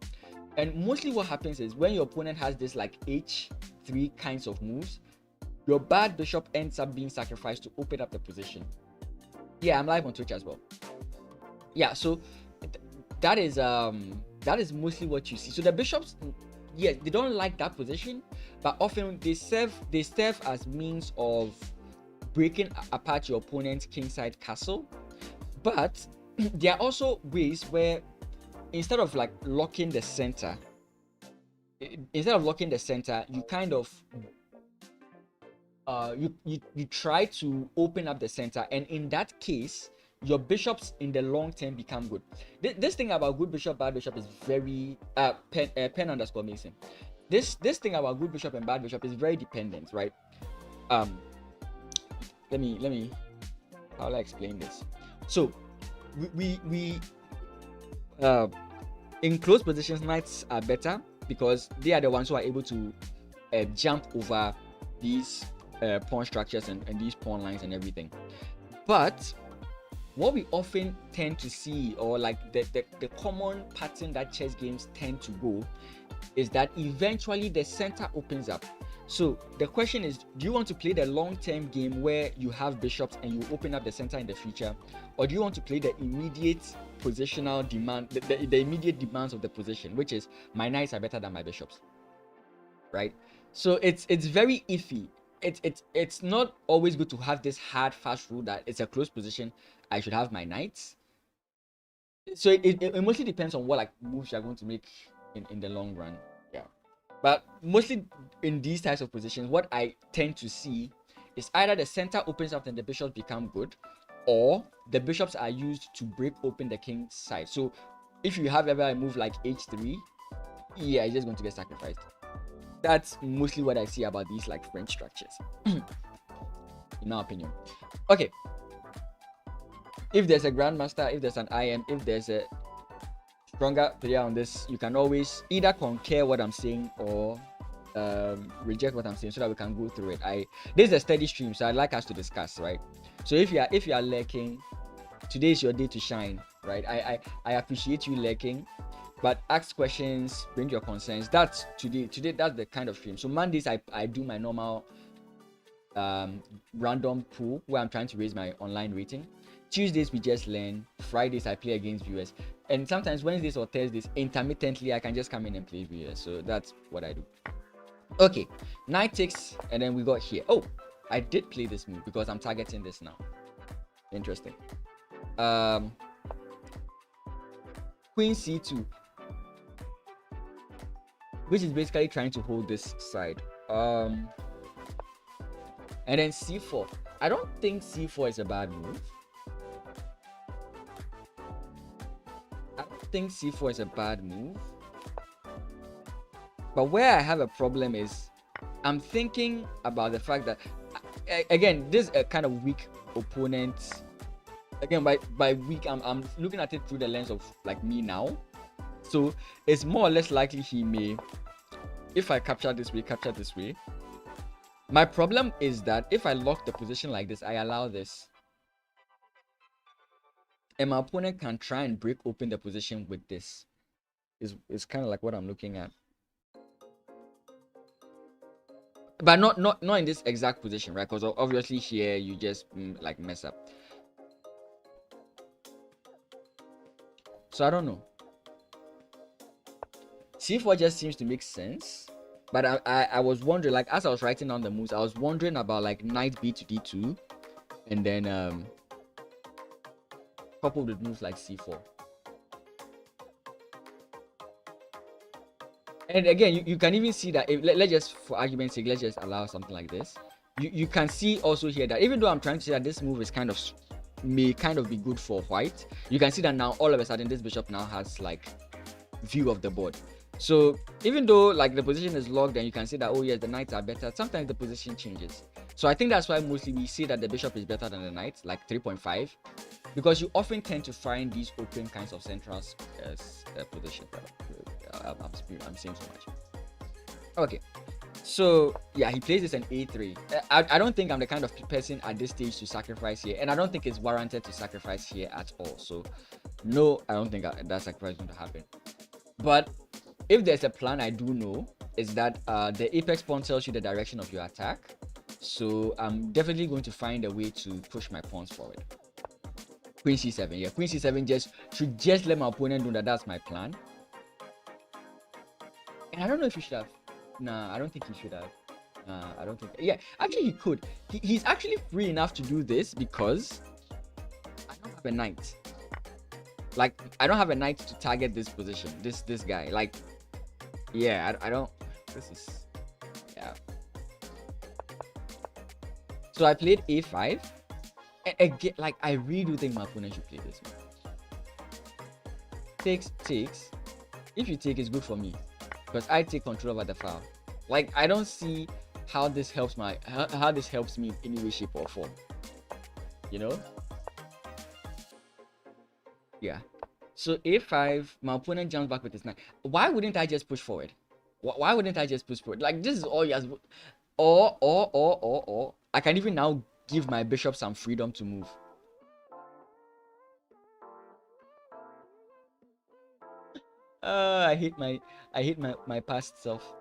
And mostly what happens is when your opponent has this like h3 kinds of moves, your bad bishop ends up being sacrificed to open up the position. Yeah, I'm live on Twitch as well. Yeah, so that is mostly what you see. So the bishops, yeah, they don't like that position, but often they serve as means of breaking apart your opponent's kingside castle. But there are also ways where instead of like locking the center, you kind of you try to open up the center, and in that case your bishops in the long term become good. This thing about good bishop, bad bishop is very pen underscore Mason. This thing about good bishop and bad bishop is very dependent, right? Let me how will I explain this? So we in close positions, knights are better because they are the ones who are able to jump over these pawn structures and these pawn lines and everything. But what we often tend to see, or like the common pattern that chess games tend to go, is that eventually the center opens up. So the question is, do you want to play the long-term game where you have bishops and you open up the center in the future, or do you want to play the immediate positional demand, the immediate demands of the position, which is my knights are better than my bishops, right? So it's very iffy. It's not always good to have this hard fast rule that it's a close position, I should have my knights. So it mostly depends on what like moves you're going to make in the long run. Yeah, but mostly in these types of positions, what I tend to see is either the center opens up and the bishops become good, or the bishops are used to break open the king's side. So if you have ever a move like h3, yeah, it's just going to get sacrificed. That's mostly what I see about these like French structures, in my opinion. Okay, if there's a grandmaster, if there's an IM, if there's a stronger player on this, you can always either concur what I'm saying or reject what I'm saying so that we can go through it. This is a steady stream, so I'd like us to discuss, right? So if you are lurking, today is your day to shine, right? I appreciate you lurking, but ask questions, bring your concerns. That's today that's the kind of stream. So Mondays I do my normal random pool where I'm trying to raise my online rating. Tuesdays we just learn. Fridays I play against viewers, and sometimes Wednesdays or Thursdays intermittently I can just come in and play viewers. So that's what I do. Okay, knight takes, and then we got here. Oh, I did play this move because I'm targeting this now. Interesting. Queen c2, which is basically trying to hold this side. And then c4. I don't think c4 is a bad move. I don't think c4 is a bad move. But where I have a problem is I'm thinking about the fact that, again, this is a kind of weak opponent. Again, by weak, I'm looking at it through the lens of like me now. So it's more or less likely he may, if I capture this way. My problem is that if I lock the position like this, I allow this, and my opponent can try and break open the position with this. Is kind of like what I'm looking at, but not in this exact position, right? Because obviously here you just like mess up. So I don't know. c4 just seems to make sense. But I was wondering, like, as I was writing down the moves, I was wondering about like knight b to d2, and then coupled with moves like c4. And again, you can even see that if, let's just, for argument's sake, let's just allow something like this. You can see also here that even though I'm trying to say that this move is may kind of be good for white, you can see that now all of a sudden this bishop now has like view of the board. So even though like the position is locked and you can see that, oh yes, the knights are better, sometimes the position changes. So I think that's why mostly we see that the bishop is better than the knight, like 3.5, because you often tend to find these open kinds of central positions. I'm saying so much. Okay, so yeah, he plays this an a3. I don't think I'm the kind of person at this stage to sacrifice here, and I don't think it's warranted to sacrifice here at all. So no, I don't think that sacrifice is going to happen. But if there's a plan I do know, is that the apex pawn tells you the direction of your attack. So I'm definitely going to find a way to push my pawns forward. Queen c7, yeah, queen c7 should just let my opponent know that that's my plan. And I don't know if he should have. Nah, I don't think he should have. I don't think. Yeah, actually he could. He's actually free enough to do this because I don't have a knight. Like, I don't have a knight to target this position. This guy. Like, yeah, I don't. This is, yeah. So I played a5. And again, like, I really do think my opponent should play this. Takes. If you take, it's good for me, because I take control over the file. Like, I don't see how this helps how this helps me in any way, shape, or form. You know? Yeah. So a5, my opponent jumps back with his knight. Why wouldn't I just push forward? Why wouldn't I just push forward? Like, this is all he has. Or I can even now give my bishop some freedom to move. I hate my past self.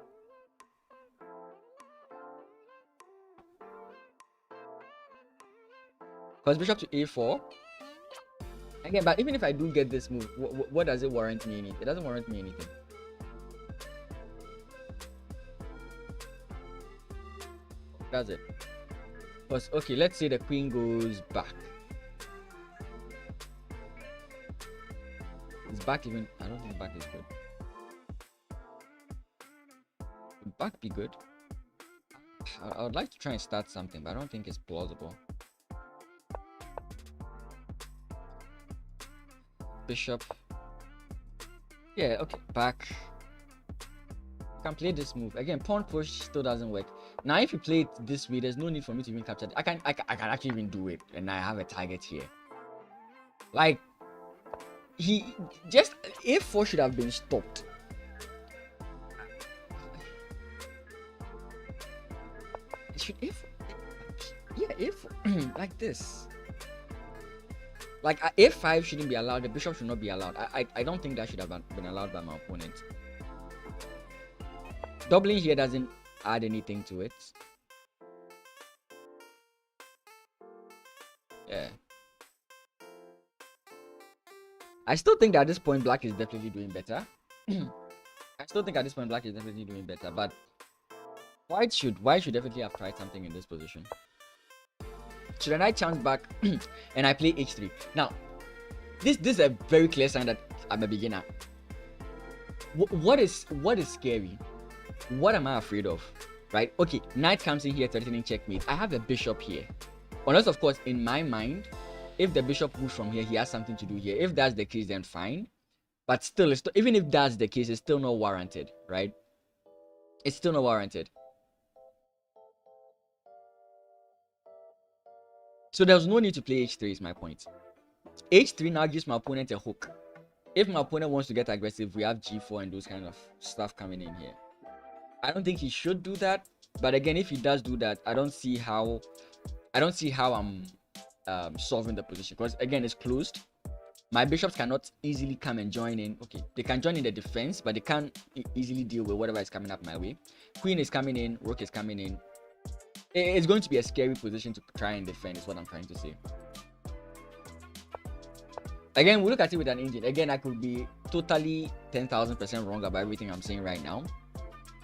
Because bishop to a4. Again, but even if I do get this move, what does it warrant me anything? It doesn't warrant me anything. Does it? Because, okay, let's say the queen goes back. Is back even? I don't think back is good. Would back be good? I would like to try and start something, but I don't think it's plausible. Bishop. Yeah, okay, back. I can play this move. Again, pawn push still doesn't work. Now, if you play it this way, there's no need for me to even capture it. I can actually even do it, and I have a target here. Like, he just a4 should have been stopped. Should a4? Yeah, a4 like this. Like a5 shouldn't be allowed. The bishop should not be allowed. I don't think that should have been allowed by my opponent. Doubling here doesn't add anything to it. Yeah. I still think that at this point black is definitely doing better. But white should definitely have tried something in this position. So then I chance back and I play h3. Now, this is a very clear sign that I'm a beginner. What is scary? What am I afraid of? Right? Okay, knight comes in here threatening checkmate. I have a bishop here. Unless, of course, in my mind, if the bishop moves from here, he has something to do here. If that's the case, then fine. But still, even if that's the case, it's still not warranted, right? It's still not warranted. So there's no need to play h3 is my point. h3 now gives my opponent a hook. If my opponent wants to get aggressive, we have g4 and those kind of stuff coming in here. I don't think he should do that. But again, if he does do that, I don't see how I'm solving the position, because again, it's closed. My bishops cannot easily come and join in. Okay, they can join in the defense, but they can't easily deal with whatever is coming up my way. Queen is coming in, rook is coming in. It's going to be a scary position to try and defend, is what I'm trying to say. Again, we look at it with an engine. Again, I could be totally 10,000% wrong about everything I'm saying right now.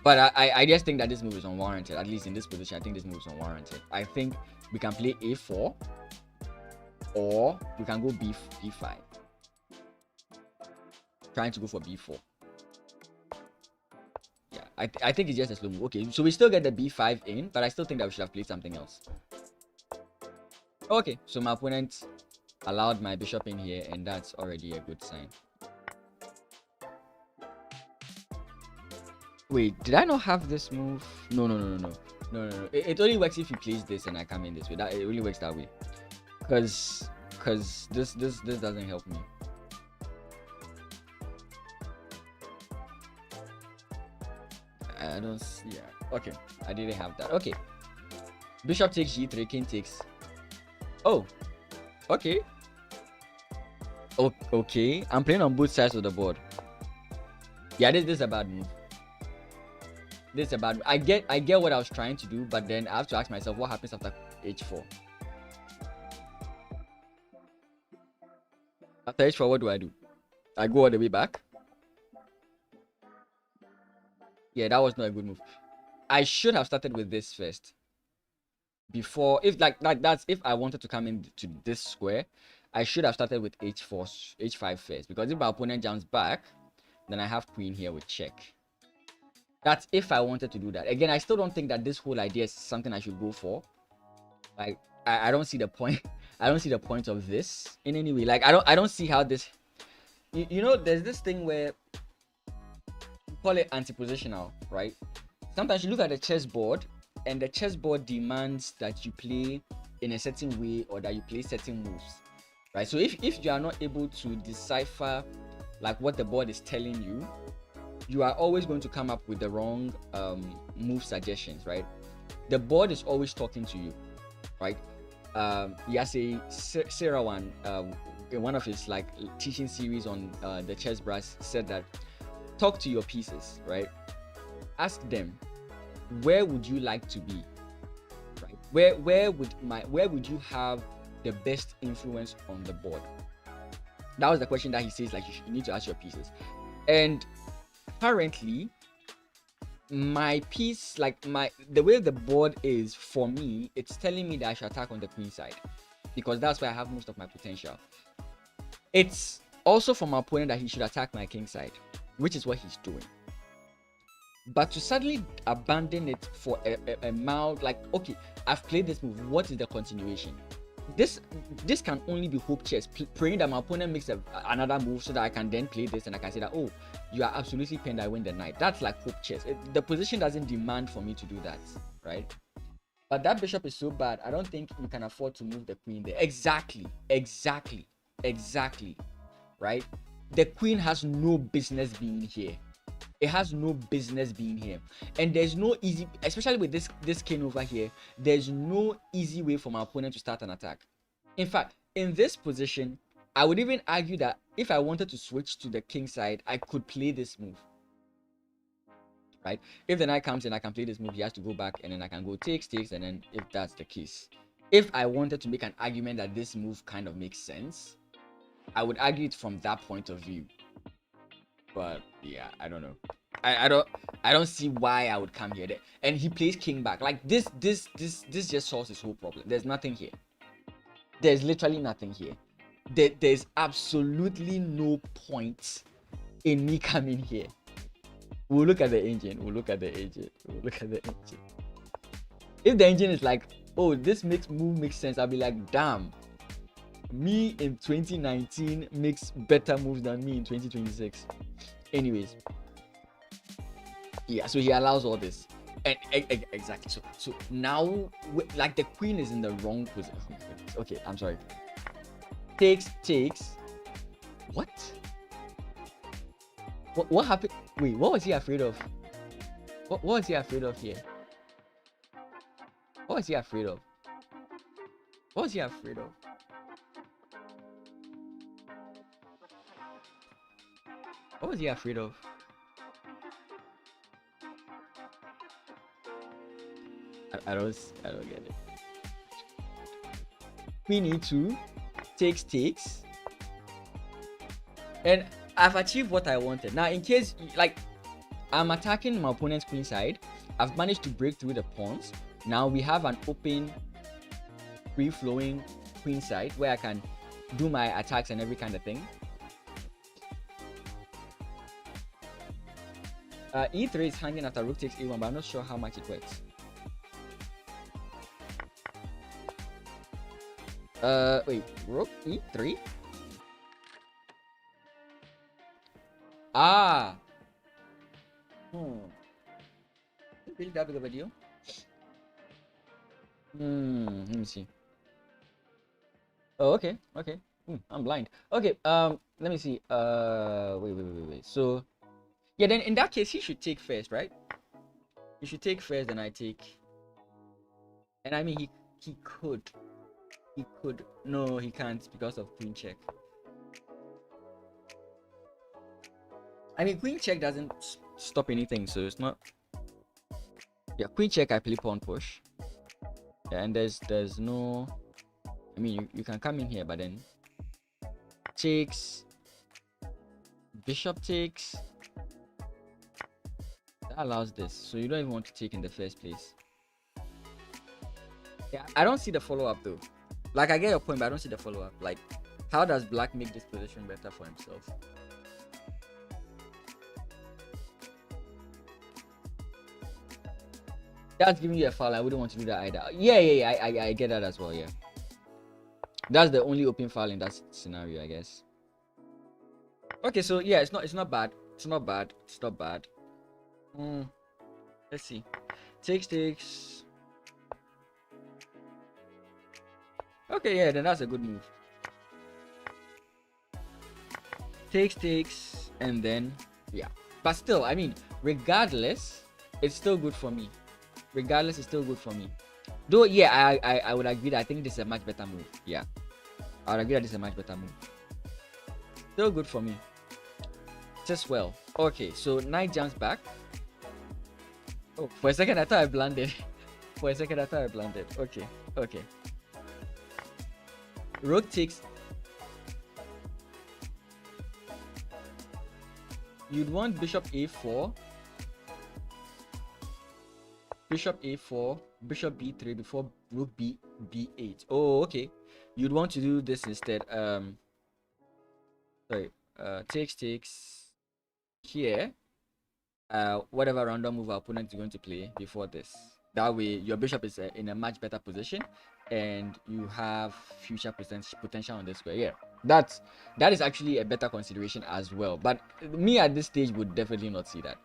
But I just think that this move is unwarranted. At least in this position, I think this move is unwarranted. I think we can play a4, or we can go b5. Trying to go for b4. Yeah, I think it's just a slow move. Okay, so we still get the b5 in, but I still think that we should have played something else. Okay, so my opponent allowed my bishop in here, and that's already a good sign. Wait, did I not have this move? No. It only works if he plays this and I come in this way. It only works that way. Cause this doesn't help me. I don't see. Yeah. Okay, I didn't have that. Okay. Bishop takes g3, king takes. Oh. Okay. Okay. I'm playing on both sides of the board. Yeah, this is a bad move. This is a bad. I get what I was trying to do, but then I have to ask myself what happens after h4. After h4, what do? I go all the way back. Yeah, that was not a good move. I should have started with this first. Before, if that's if I wanted to come into this square, I should have started with h4, h5 first. Because if my opponent jumps back, then I have queen here with check. That's if I wanted to do that. Again, I still don't think that this whole idea is something I should go for. Like, I don't see the point. I don't see the point of this in any way. Like, I don't see how this. You know, there's this thing where we call it anti-positional, right? Sometimes you look at the chessboard, and the chessboard demands that you play in a certain way or that you play certain moves, right? So if you are not able to decipher like what the board is telling you, you are always going to come up with the wrong move suggestions, right? The board is always talking to you, right? Yasser Seirawan, in one of his like teaching series on the chess brass, said that talk to your pieces, right? Ask them, where would you like to be, right? Where would you have the best influence on the board? That was the question that he says, like, you need to ask your pieces. And currently, my piece, like the way the board is for me, it's telling me that I should attack on the queen side, because that's where I have most of my potential. It's also for my opponent that he should attack my king side, which is what he's doing. But to suddenly abandon it for a mild, like, okay, I've played this move, what is the continuation? This can only be hope chess, praying that my opponent makes another move so that I can then play this and I can say that, oh, you are absolutely pinned, I win the knight. That's like hope chess. The position doesn't demand for me to do that, right? But that bishop is so bad, I don't think you can afford to move the queen there. Exactly, right? The queen has no business being here. It has no business being here, and there's no easy, especially with this king over here, there's no easy way for my opponent to start an attack. In fact, in this position, I would even argue that if I wanted to switch to the king side, I could play this move, right? If the knight comes in, I can play this move. He has to go back, and then I can go takes, and then if that's the case, if I wanted to make an argument that this move kind of makes sense, I would argue it from that point of view. But yeah, I don't know. I don't see why I would come here. And he plays king back. Like this just solves his whole problem. There's nothing here. There's literally nothing here. There's absolutely no point in me coming here. We'll look at the engine. If the engine is like, oh, this move makes sense, I'll be like, damn. Me in 2019 makes better moves than me in 2026. Anyways, yeah, so he allows all this, and exactly. So now, like, the queen is in the wrong position. Okay, I'm sorry. Takes. What happened? Wait, what was he afraid of? What was he afraid of here? What was he afraid of? What was he afraid of? What was he afraid of? I don't get it. Queen e2 takes, and I've achieved what I wanted. Now, in case like I'm attacking my opponent's queen side, I've managed to break through the pawns. Now we have an open, free-flowing queen side where I can do my attacks and every kind of thing. E3 is hanging after rook takes E1, but I'm not sure how much it works. Wait, rook E3? Ah! Really that big of a deal? Let me see. Oh, okay, okay. I'm blind. Okay, let me see. Wait. So, yeah, then in that case, he should take first, right? He should take first, and I take. And I mean, he could. He could. No, he can't because of queen check. I mean, queen check doesn't stop anything, so it's not. Yeah, queen check, I play pawn push. Yeah, and there's no. I mean, you can come in here, but then takes. Bishop takes. That allows this, so you don't even want to take in the first place. Yeah, I don't see the follow-up though. Like, I get your point, but I don't see the follow-up. Like, how does black make this position better for himself? That's giving you a foul. I wouldn't want to do that either. Yeah, I get that as well. Yeah, that's the only open foul in that scenario, I guess. Okay, so yeah, it's not bad. It's not bad. Let's see. Takes. Okay, yeah, then that's a good move. Takes, and then yeah. But still, I mean, regardless, it's still good for me. Regardless, it's still good for me. Though, yeah, I would agree that I think this is a much better move. Yeah, I would agree that this is a much better move. Still good for me. Just well. Okay, so knight jumps back. Oh, for a second I thought I blundered. Okay. Rook takes. You'd want bishop a4. Bishop a4, bishop b3 before rook b8. Oh, okay. You'd want to do this instead. Sorry. Takes here. Whatever random move our opponent is going to play before this. That way, your bishop is in a much better position, and you have future potential on this square. Yeah, that is actually a better consideration as well. But me at this stage would definitely not see that.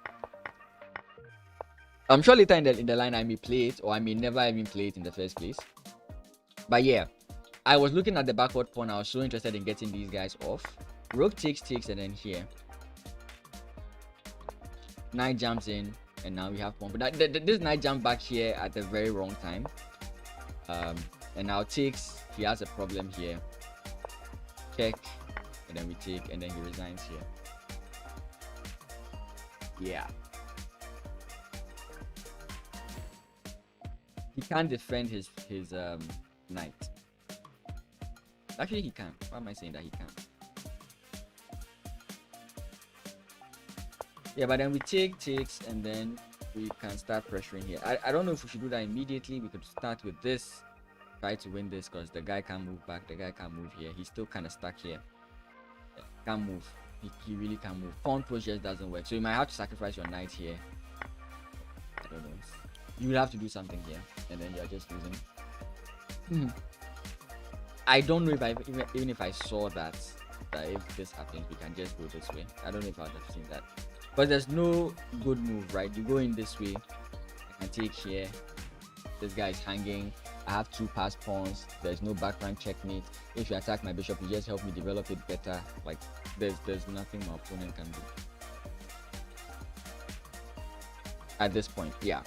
I'm sure later in the line I may play it, or I may never even play it in the first place. But yeah, I was looking at the backward pawn. I was so interested in getting these guys off. Rook takes, and then here knight jumps in, and now we have pawn. But this knight jump back here at the very wrong time. And now takes. He has a problem here. Check, and then we take, and then he resigns here. Yeah. He can't defend his knight. Actually, he can. Why am I saying that he can't? Yeah, but then we takes, and then we can start pressuring here. I don't know if we should do that immediately. We could start with this, try to win this, because the guy can't move back. The guy can't move here. He's still kind of stuck here. Can't move. He really can't move. Pawn push just doesn't work. So you might have to sacrifice your knight here. I don't know. You would have to do something here, and then you're just losing. I don't know if even if I saw that if this happens, we can just go this way. I don't know if I'd have seen that. But there's no good move, right? You go in this way. I can take here. This guy is hanging. I have two passed pawns. There's no background checkmate. If you attack my bishop, you just help me develop it better. Like there's nothing my opponent can do at this point. Yeah.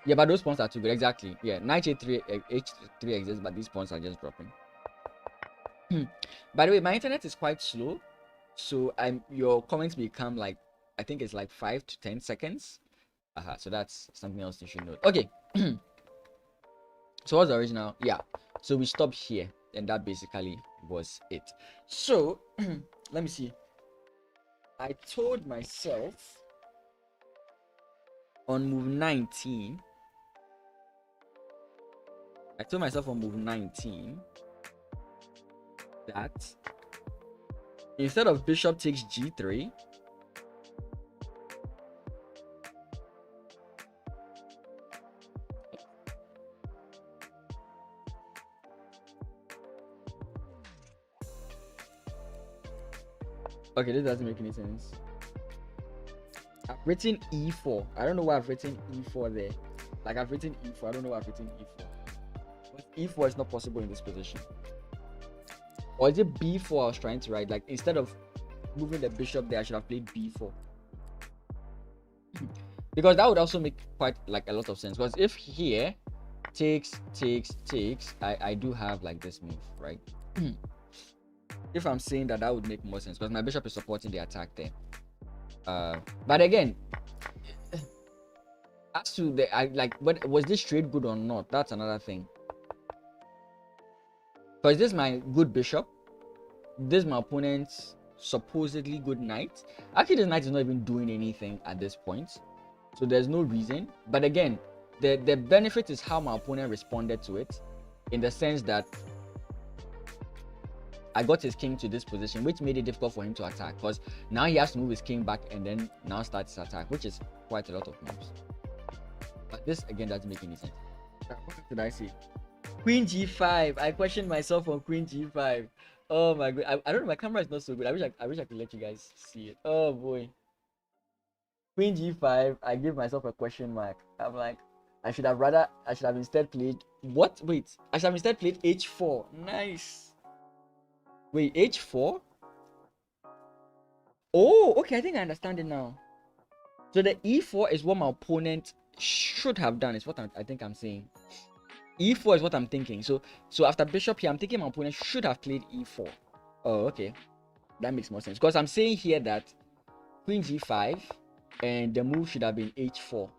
Yeah, but those pawns are too good. Exactly. Yeah, knight h3 exists, but these pawns are just dropping. By the way, my internet is quite slow, so your comments become like, I think it's like 5 to 10 seconds. So that's something else you should note. Okay. So what's the original? Yeah. So we stop here. And that basically was it. So let me see. I told myself on move 19. I told myself on move 19 that instead of bishop takes g3, okay, this doesn't make any sense. I've written e4. I don't know why I've written e4 there. Like I've written e4. I don't know why I've written e4. But e4 is not possible in this position. Or is it b4 I was trying to write? Like instead of moving the bishop there, I should have played b4. Because that would also make quite like a lot of sense. Because if here takes, I do have like this move, right? If I'm saying that, that would make more sense because my bishop is supporting the attack there. But again, as to the but was this trade good or not? That's another thing. Because this is my good bishop. This is my opponent's supposedly good knight. Actually, this knight is not even doing anything at this point, so there's no reason. But again, the benefit is how my opponent responded to it, in the sense that I got his king to this position, which made it difficult for him to attack, because now he has to move his king back and then now start his attack, which is quite a lot of moves. But this again doesn't make any sense. What did I say? Queen g5. I questioned myself on queen g5. Oh my god. I don't know, my camera is not so good. I wish I could let you guys see it. Oh boy. Queen g5. I give myself a question mark. I'm like, I should have instead played what? Wait, I should have instead played h4. Nice. Wait, h4? Oh, okay, I think I understand it now. So the e4 is what my opponent should have done, is what I think I'm saying. E4 is what I'm thinking. So after bishop here, I'm thinking my opponent should have played e4. Oh, okay. That makes more sense. Because I'm saying here that queen g5 and the move should have been h4.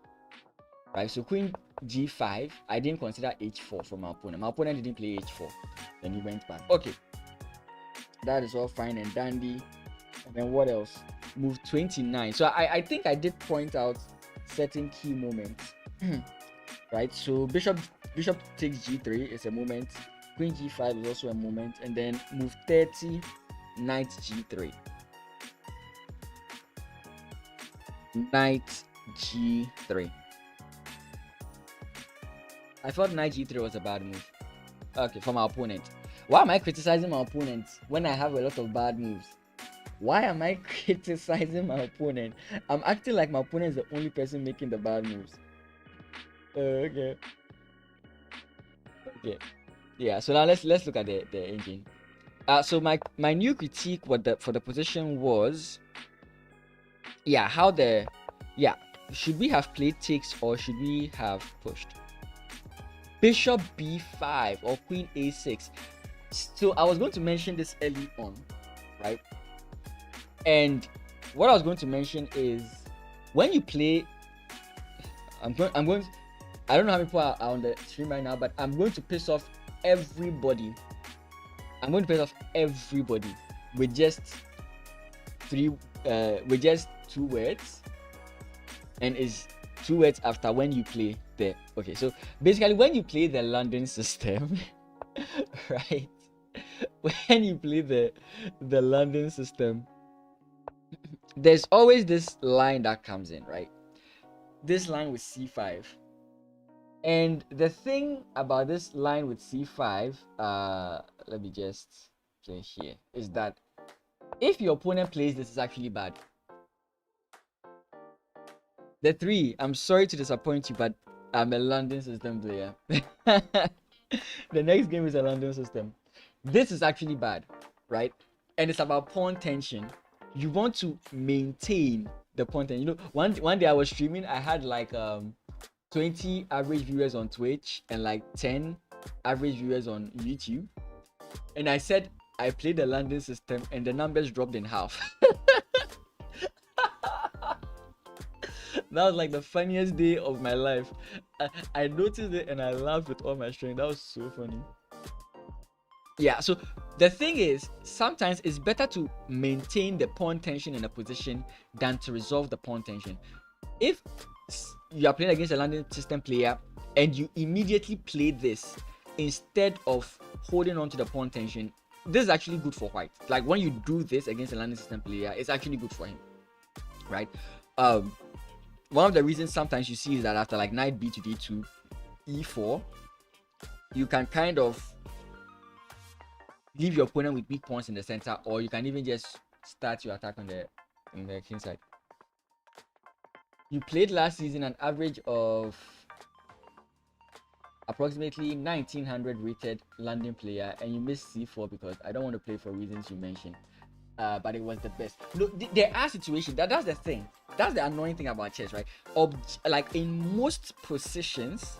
Right? So queen g5, I didn't consider h4 for my opponent. My opponent didn't play h4. Then he went back. Okay. That is all fine and dandy. And then what else? Move 29. So I think I did point out certain key moments. Right? So bishop takes g3 is a moment. Queen g5 is also a moment. And then move 30, knight g3. Knight g3. I thought knight g3 was a bad move. Okay, for my opponent. Why am I criticizing my opponent when I have a lot of bad moves? Why am I criticizing my opponent? I'm acting like my opponent is the only person making the bad moves. Okay. Yeah, so now let's look at the engine. So my new critique for the position was, should we have played takes or should we have pushed? Bishop b5 or queen a6. So I was going to mention this early on, right? And what I was going to mention is when you play, I don't know how many people are on the stream right now, but I'm going to piss off everybody. I'm going to piss off everybody with just two words, and it's 2 words after when you play the. Okay, so basically when you play the London system, right? When you play the London system, there's always this line that comes in, right? This line with c5. And the thing about this line with c5, let me just play here, is that if your opponent plays this, is actually bad. The 3, I'm sorry to disappoint you, but I'm a London system player. The next game is a London system. This is actually bad, right? And it's about pawn tension. You want to maintain the pawn tension. You know, one day I was streaming, I had like 20 average viewers on Twitch and like 10 average viewers on YouTube. And I said I played the London system and the numbers dropped in half. That was like the funniest day of my life. I noticed it and I laughed with all my strength. That was so funny. Yeah, so the thing is, sometimes it's better to maintain the pawn tension in a position than to resolve the pawn tension. If you are playing against a landing system player and you immediately play this instead of holding on to the pawn tension, this is actually good for white. Like when you do this against a landing system player, it's actually good for him, right? One of the reasons sometimes you see is that after like knight b to d2, e4, you can kind of leave your opponent with weak pawns in the center, or you can even just start your attack on the king side. You played last season an average of approximately 1900 rated landing player, and you missed c4 because I don't want to play for reasons you mentioned. But it was the best. No, there are situations that's the thing. That's the annoying thing about chess, right? Like in most positions,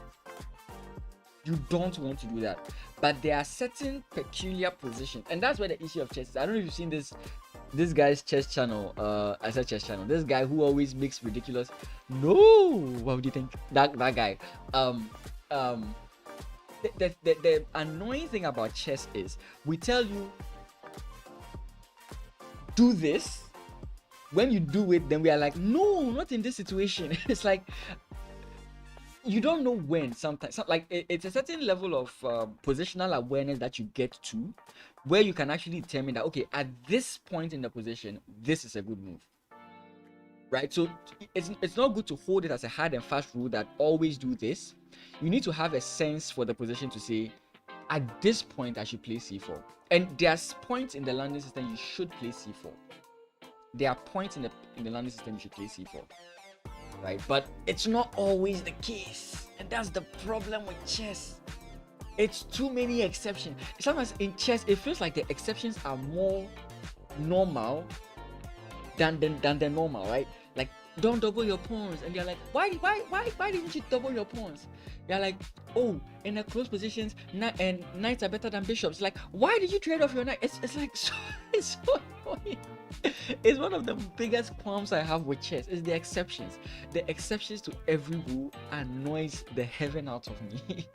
you don't want to do that, but there are certain peculiar positions, and that's where the issue of chess is. I don't know if you've seen this guy's chess channel. I said chess channel. This guy who always makes ridiculous. No, what would you think? That guy. The annoying thing about chess is we tell you do this. When you do it, then we are like, no, not in this situation. It's like you don't know when. Sometimes like it's a certain level of positional awareness that you get to where you can actually determine that, okay, at this point in the position, this is a good move, right? So it's not good to hold it as a hard and fast rule that always do this. You need to have a sense for the position to say, at this point I should play c4, and there's points in the landing system you should play c4. There are points in the landing system you should play c4, right? But it's not always the case, and that's the problem with chess. It's too many exceptions. Sometimes in chess it feels like the exceptions are more normal than the normal, right? Like, don't double your pawns, and you're like, why didn't you double your pawns? You're like, oh, in the close positions, and knights are better than bishops. Like, why did you trade off your knight? It's like it's so annoying. It's one of the biggest qualms I have with chess is the exceptions. The exceptions to every rule annoys the heaven out of me.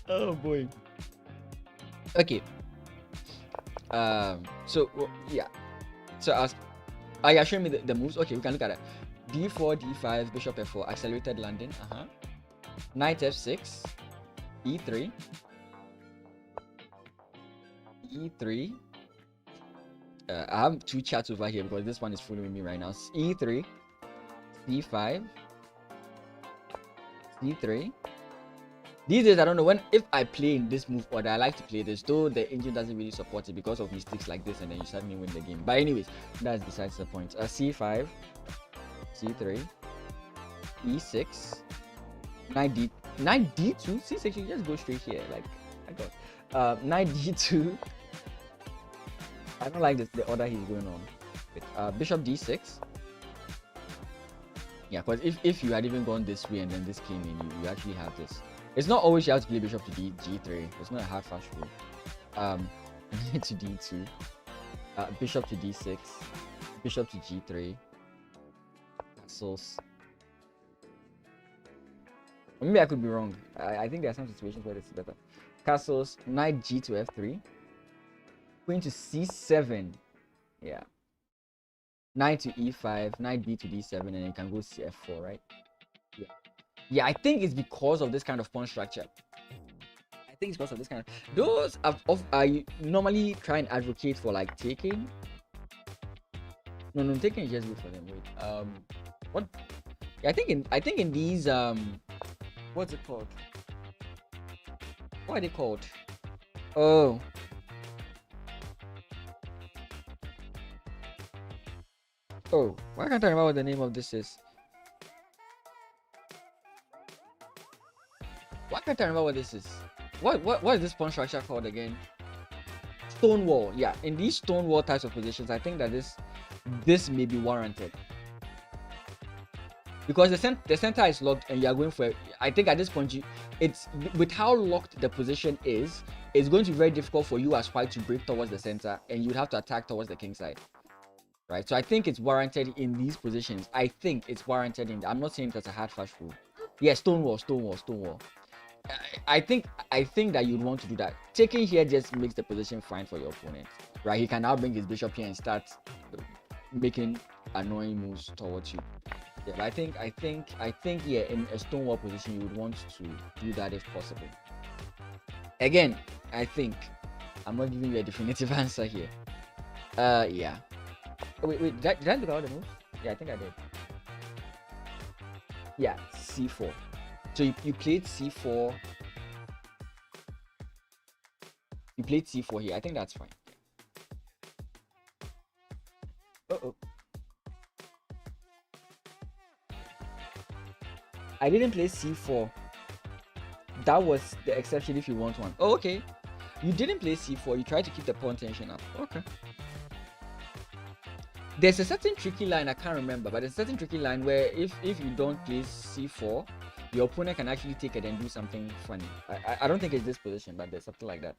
Oh boy. Okay. So yeah. So I was. Are you showing me the moves? Okay, we can look at it. d4, d5, bishop f4, accelerated landing. Knight f6, e3, e3. I have two chats over here because this one is following me right now. e3, c5, c3. These days I don't know if I play in this move order. I like to play this, though the engine doesn't really support it because of mistakes like this, and then you suddenly win the game. But anyways, that's besides the point. c5, c3, e6, knight d2, c6. You just go straight here. Like I got knight d2. I don't like the order he's going on with. Bishop d6. Yeah, because if you had even gone this way and then this came in, you actually have this. It's not always you have to play bishop to g3. It's not a hard fast rule. To d2, bishop to d6, bishop to g3, castles. Maybe I could be wrong. I think there are some situations where it's better. Castles, knight g to f3, queen to c7. Yeah. Knight to e5, knight b to d7, and then you can go cf4, right? Yeah. Yeah, I think it's because of this kind of pawn structure. I think it's because of this kind of. Those I normally try and advocate for like taking. No, taking is just good for them. Wait, what? Yeah, I think in these what's it called? What are they called? Oh. Oh, why can't I remember what the name of this is? Why can't I remember what this is? What is this pawn structure called again? Stonewall. Yeah, in these stonewall types of positions, I think that this may be warranted. Because the center is locked and you are going for I think at this point it's with how locked the position is, it's going to be very difficult for you as white to break towards the center, and you'd have to attack towards the king side. Right? So I think it's warranted in these positions. I think it's warranted I'm not saying that's a hard fast rule. Yeah, stonewall. I think that you'd want to do that. Taking here just makes the position fine for your opponent, right? He can now bring his bishop here and start making annoying moves towards you. Yeah, but I think yeah, in a stonewall position, you would want to do that if possible. Again, I think I'm not giving you a definitive answer here. Yeah. Oh, wait, did I look at all the moves? Yeah, I think I did. Yeah, c4. So you played c4. You played c4 here. I think that's fine. Uh-oh. I didn't play c4. That was the exception if you want one. Oh, okay. You didn't play c4. You tried to keep the pawn tension up. Okay. There's a certain tricky line, I can't remember, but there's a certain tricky line where if you don't play c4, your opponent can actually take it and do something funny. I don't think it's this position, but there's something like that.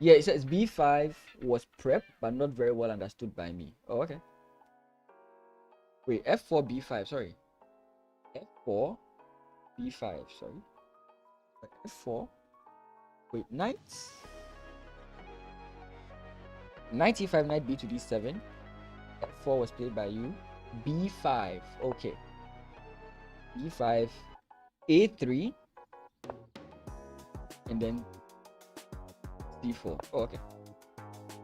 Yeah, it says b5 was prep, but not very well understood by me. Oh, okay. Wait, f4, b5, sorry. f4, b5, sorry. f4. Wait, knight e5, knight b to d7. f4 was played by you. b5, okay. b5, a3, and then d4. Oh, okay.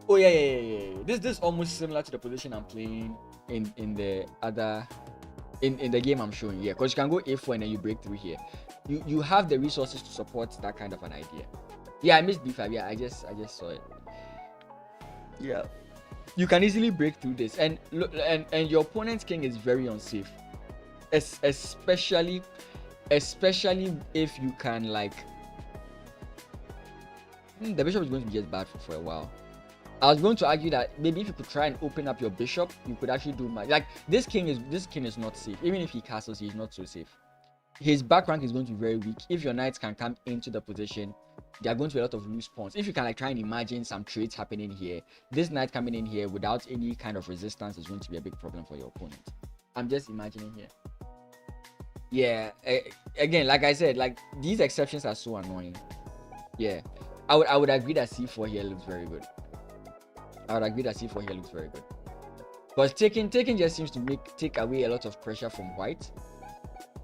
Oh yeah. This is almost similar to the position I'm playing in the other in the game I'm showing. Yeah, because you can go a4 and then you break through here. You have the resources to support that kind of an idea. Yeah, I missed b5. Yeah, I just saw it. Yeah, you can easily break through this, and look, and your opponent's king is very unsafe, especially if you can like. The bishop is going to be just bad for a while. I was going to argue that maybe if you could try and open up your bishop, you could actually do much. Like this king is not safe. Even if he castles, he's not so safe. His back rank is going to be very weak. If your knights can come into the position, there are going to be a lot of loose pawns. If you can like try and imagine some trades happening here, this knight coming in here without any kind of resistance is going to be a big problem for your opponent. I'm just imagining here. Yeah, again, like I said, like these exceptions are so annoying. Yeah, I would agree that c4 here looks very good. Because taking just seems to take away a lot of pressure from white.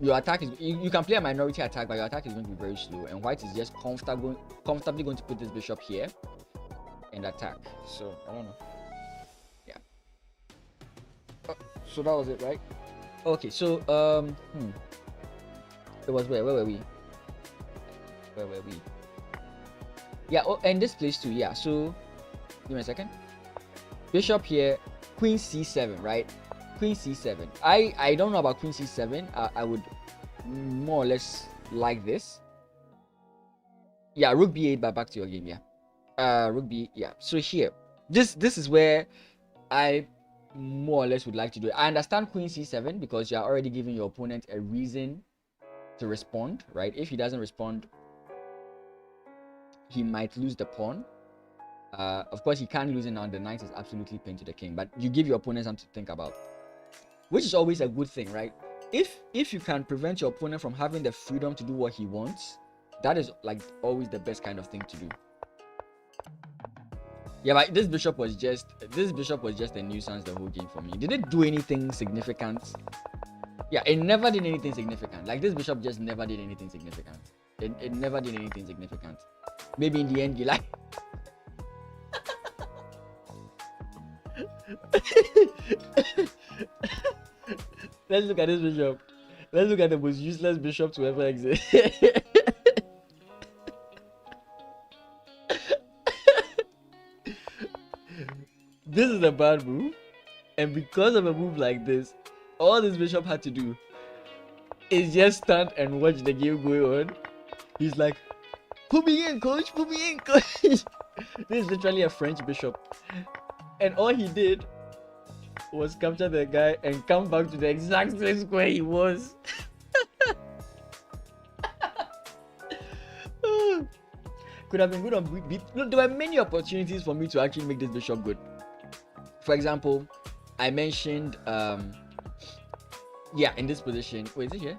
Your attack is you can play a minority attack, but your attack is going to be very slow, and white is just comfortably going to put this bishop here and attack. So I don't know. Yeah. So that was it, right? Okay. So it was where were we? Yeah. Oh, and this place too. Yeah. So give me a second. Bishop here, queen c7, right? Queen c7. I don't know about queen c7. I would more or less like this. Yeah, rook b8, but back to your game. Yeah, rook b. Yeah. So here, this is where I more or less would like to do it. I understand queen c7 because you are already giving your opponent a reason to respond, right? If he doesn't respond, he might lose the pawn. Of course, he can't lose it now. The knight is absolutely pinned to the king, but you give your opponent something to think about, which is always a good thing, right? If you can prevent your opponent from having the freedom to do what he wants, that is like always the best kind of thing to do. Yeah, but this bishop was just a nuisance the whole game for me. Did it do anything significant? Yeah, it never did anything significant. Like this bishop just never did anything significant. It never did anything significant. Maybe in the end you like. Let's look at this bishop. Let's look at the most useless bishop to ever exist. This is a bad move, and because of a move like this, all this bishop had to do is just stand and watch the game go on. He's like, put me in, coach, put me in, coach. This is literally a French bishop, and all he did was capture the guy and come back to the exact place where he was. Could have been good on beat. No, there were many opportunities for me to actually make this bishop good. For example, I mentioned yeah, in this position. Wait, is it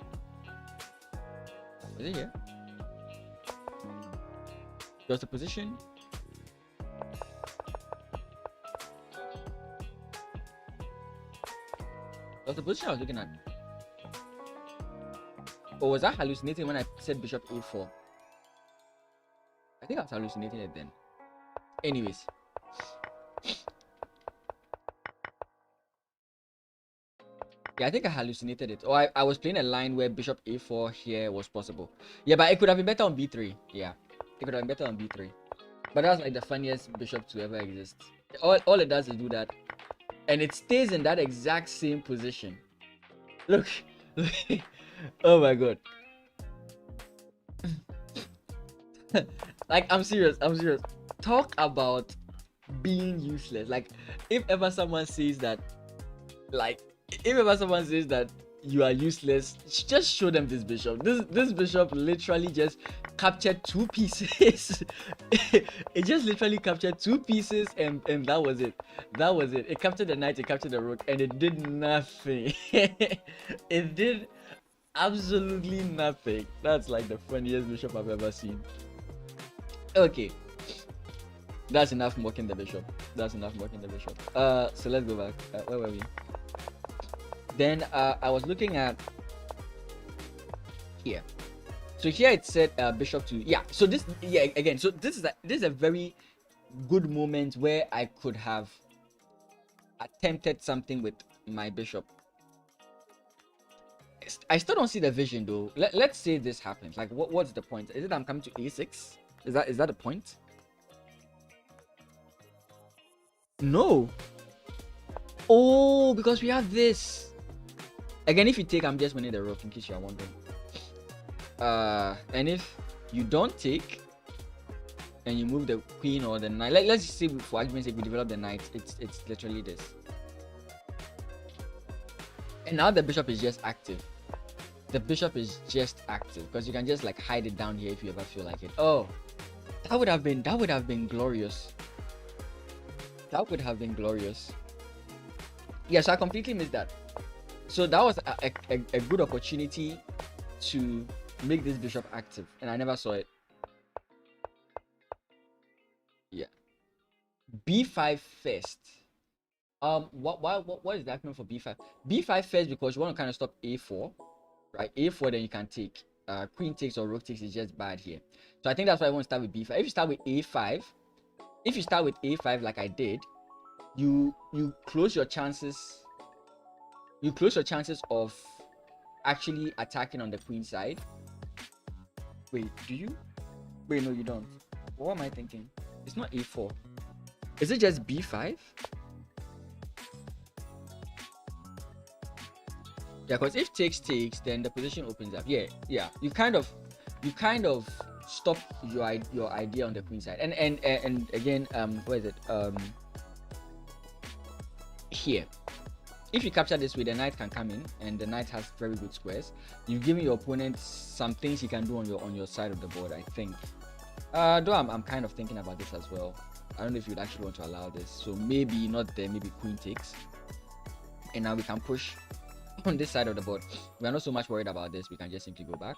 here? Does the position? Does the position I was looking at? Or was I hallucinating when I said bishop a4? I think I was hallucinating it then. Anyways. Yeah, I think I hallucinated it. Or I was playing a line where bishop a4 here was possible. Yeah, but it could have been better on b3. Yeah, it could have been better on b3. But that's like the funniest bishop to ever exist. All it does is do that. And it stays in that exact same position. Look. Oh my god. Like, I'm serious. Talk about being useless. Like, if ever someone says that, you are useless, just show them this bishop. This bishop literally just captured 2 pieces. It just literally captured 2 pieces, and that was it. It captured the knight, it captured the rook, and it did nothing. It did absolutely nothing. That's like the funniest bishop I've ever seen. Okay, that's enough mocking the bishop. So let's go back. Where were we? Then I was looking at here. So here it said bishop to, yeah. So this, yeah, again. So this is a very good moment where I could have attempted something with my bishop. I still don't see the vision though. Let's say this happens. Like, what's the point? Is it I'm coming to a6? Is that the point? No. Oh, because we have this. Again, if you take, I'm just winning the rook, in case you are wondering. And if you don't take, and you move the queen or the knight, let's just say for argument's sake we develop the knight. It's literally this. And now the bishop is just active. Because you can just like hide it down here if you ever feel like it. Oh, that would have been glorious. Yes, I completely missed that. So that was a good opportunity to make this bishop active, and I never saw it. Yeah. b5 first. What is the argument for b5? b5 first because you want to kind of stop a4, right? a4, then you can take. Queen takes or rook takes is just bad here. So I think that's why I want to start with b5. If you start with a5, like I did, you close your chances. You close your chances of actually attacking on the queen side. Wait, do you? Wait, no, you don't. What am I thinking? It's not a4. Is it just b5? Yeah, because if takes, then the position opens up. Yeah. You kind of stop your idea on the queen side. And again, where is it? Here. If you capture this way, the knight can come in, and the knight has very good squares. You've given your opponent some things he can do on your side of the board, I think. Though I'm kind of thinking about this as well. I don't know if you'd actually want to allow this. So maybe not there, maybe queen takes. And now we can push on this side of the board. We are not so much worried about this. We can just simply go back.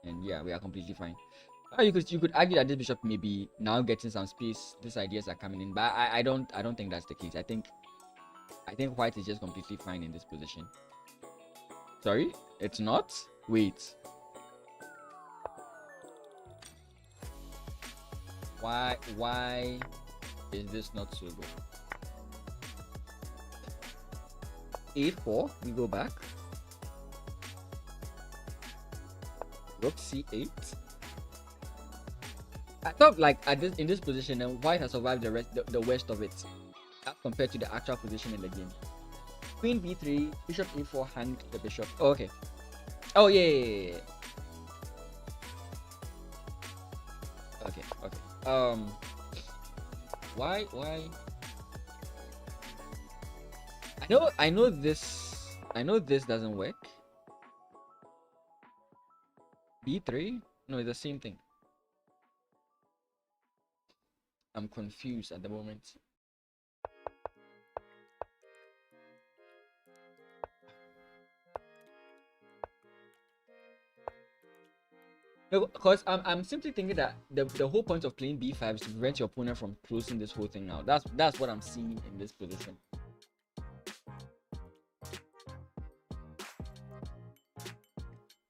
And yeah, we are completely fine. You could argue that this bishop may be now getting some space. These ideas are coming in, but I don't think that's the case. I think white is just completely fine in this position. Sorry, it's not? Wait. Why is this not so good? a4, we go back. Rook c8. I thought like in this position, then white has survived the worst of it, as compared to the actual position in the game. Queen b3, bishop a4, hang the bishop. Oh, okay. Oh yeah. Okay. Why? I know this doesn't work. b3? No, it's the same thing. I'm confused at the moment. No, because I'm simply thinking that the whole point of playing b5 is to prevent your opponent from closing this whole thing now. That's what I'm seeing in this position.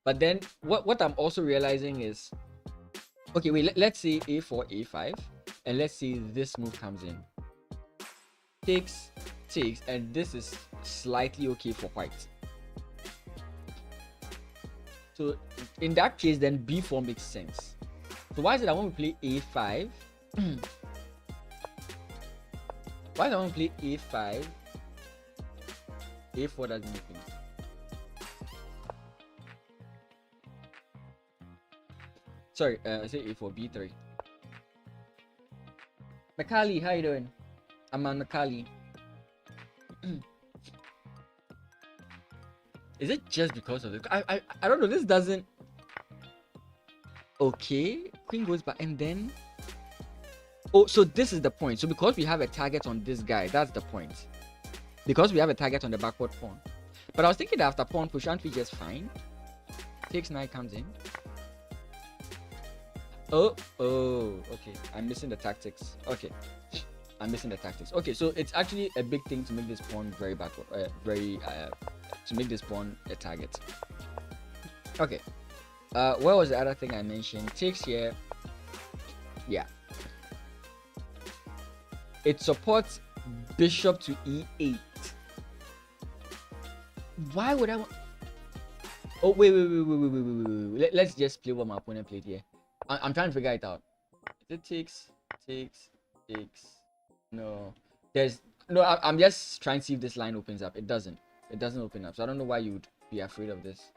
But then what I'm also realizing is, okay, wait, let's say a4, a5, and let's say this move comes in. Takes, and this is slightly okay for white. So in that case, then b4 makes sense. So why is it that when we play a5, why is it when we play a5, a4 doesn't make sense? Sorry, I say a4, b3. Macaulay, how you doing? I'm on Macaulay. Is it just because of it? I don't know. This doesn't. Okay, queen goes back, and then. Oh, so this is the point. So because we have a target on this guy, that's the point. Because we have a target on the backward pawn. But I was thinking that after pawn push, aren't we just fine? Takes knight comes in. Oh, okay. I'm missing the tactics. Okay. I'm missing the tactics. Okay, so it's actually a big thing to make this pawn very backward, to make this pawn a target. Okay. What was the other thing I mentioned? Takes here. Yeah. It supports bishop to e8. Why would I want? Oh, wait. Let's just play what my opponent played here. I'm trying to figure it out. It takes. No, there's no. I'm just trying to see if this line opens up. It doesn't. It doesn't open up. So I don't know why you would be afraid of this.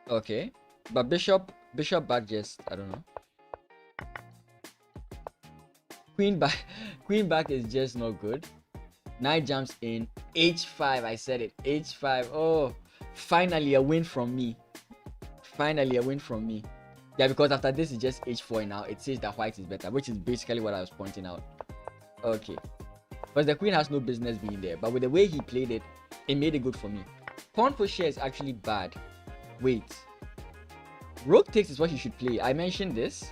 Okay, but bishop back just, I don't know. Queen back is just not good. Knight jumps in. H5. I said it. H5. Oh, finally a win from me. Yeah, because after this is just h4 now. It says that white is better, which is basically what I was pointing out. Okay, but the queen has no business being there, but with the way he played it, it made it good for me. Pawn push here is actually bad. Wait, rook takes is what you should play. I mentioned this,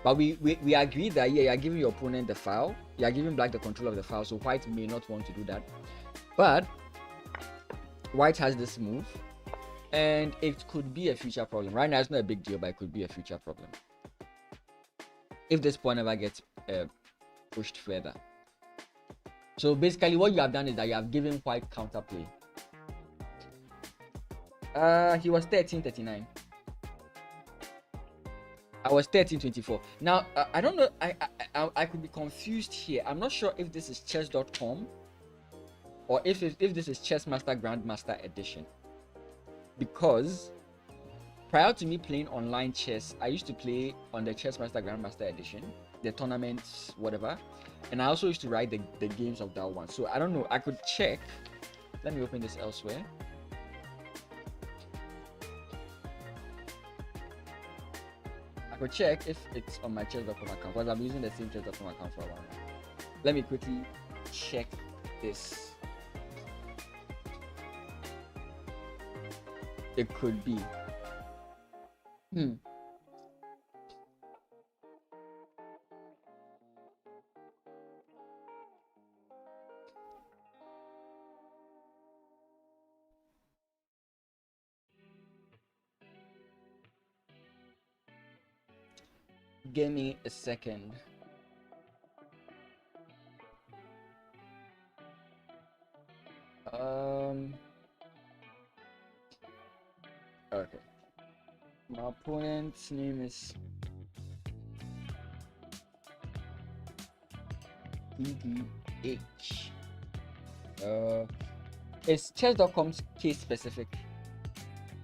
but we agreed that, yeah, you're giving your opponent the file, you're giving black the control of the file, so white may not want to do that. But white has this move, and it could be a future problem. Right now it's not a big deal, but it could be a future problem if this pawn ever gets pushed further. So basically what you have done is that you have given white counterplay. He was 1339. I was 1324. Now I don't know, I could be confused here. I'm not sure if this is chess.com or if this is Chessmaster Grandmaster Edition, because prior to me playing online chess, I used to play on the Chessmaster Grandmaster Edition, the tournaments, whatever, and I also used to write the games of that one. So I don't know, I could check. Let me open this elsewhere. I could check if it's on my chess.com account, because I'm using the same chess.com account for a while now. Let me quickly check this. It could be. Give me a second. Okay. My opponent's name is EDH. It's chess.com's case specific.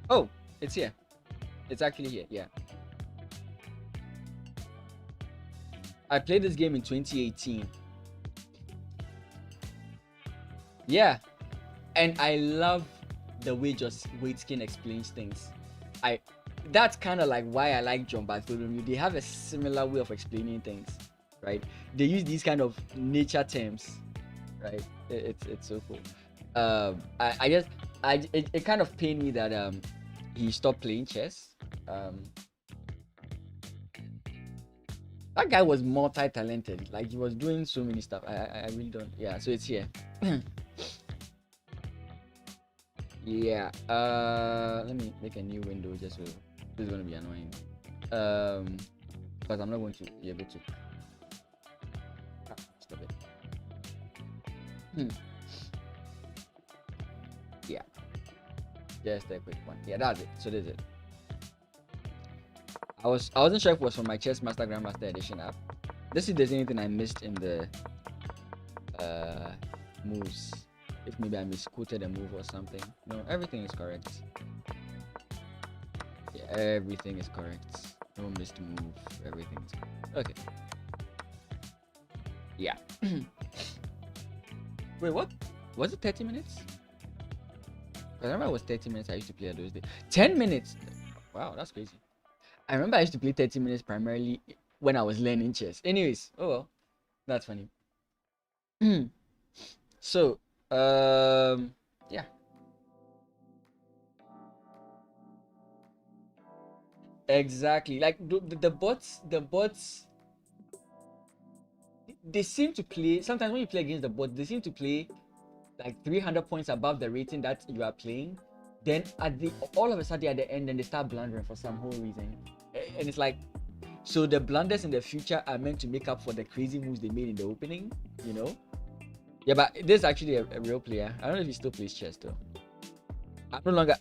Oh, it's here. It's actually here, yeah. I played this game in 2018. Yeah, and I love the way Just Waitzkin explains things. That's kind of like why I like John Bartholomew. They have a similar way of explaining things, right? They use these kind of nature terms, right? It's so cool. It kind of pained me that he stopped playing chess. That guy was multi-talented. Like he was doing so many stuff. I really don't. Yeah. So it's here. Yeah. Let me make a new window just so this is gonna be annoying. Because I'm not going to be able to. Stop it. Yeah. Just a quick one. Yeah, that's it. So this is it. I wasn't sure if it was from my Chess Master Grandmaster Edition app. Let's see if there's anything I missed in the moves. If maybe I misquoted a move or something. No, everything is correct. Yeah, everything is correct. No missed move. Everything is correct. Okay. Yeah. Wait, what? Was it 30 minutes? I remember it was 30 minutes I used to play at those days. 10 minutes! Wow, that's crazy. I remember I used to play 30 minutes primarily when I was learning chess. Anyways, oh well. That's funny. So, yeah. Exactly. Like the bots, they seem to play. Sometimes when you play against the bots, they seem to play like 300 points above the rating that you are playing. Then all of a sudden at the end, then they start blundering for some whole reason, and it's like, so the blunders in the future are meant to make up for the crazy moves they made in the opening, you know? Yeah, but this is actually a real player. I don't know if he still plays chess though. I'm no longer.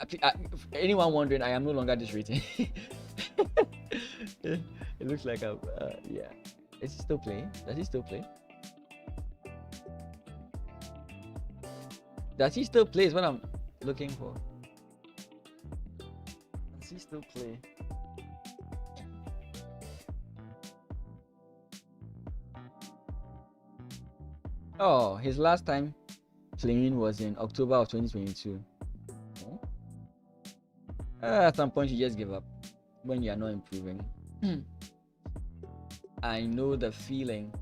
Anyone wondering? I am no longer this rating. It looks like I'm. Yeah. Is he still playing? Does he still play? Does he still play? Is what I'm looking for. Does he still play? Oh, his last time playing was in October of 2022. At some point, you just give up when you are not improving. I know the feeling.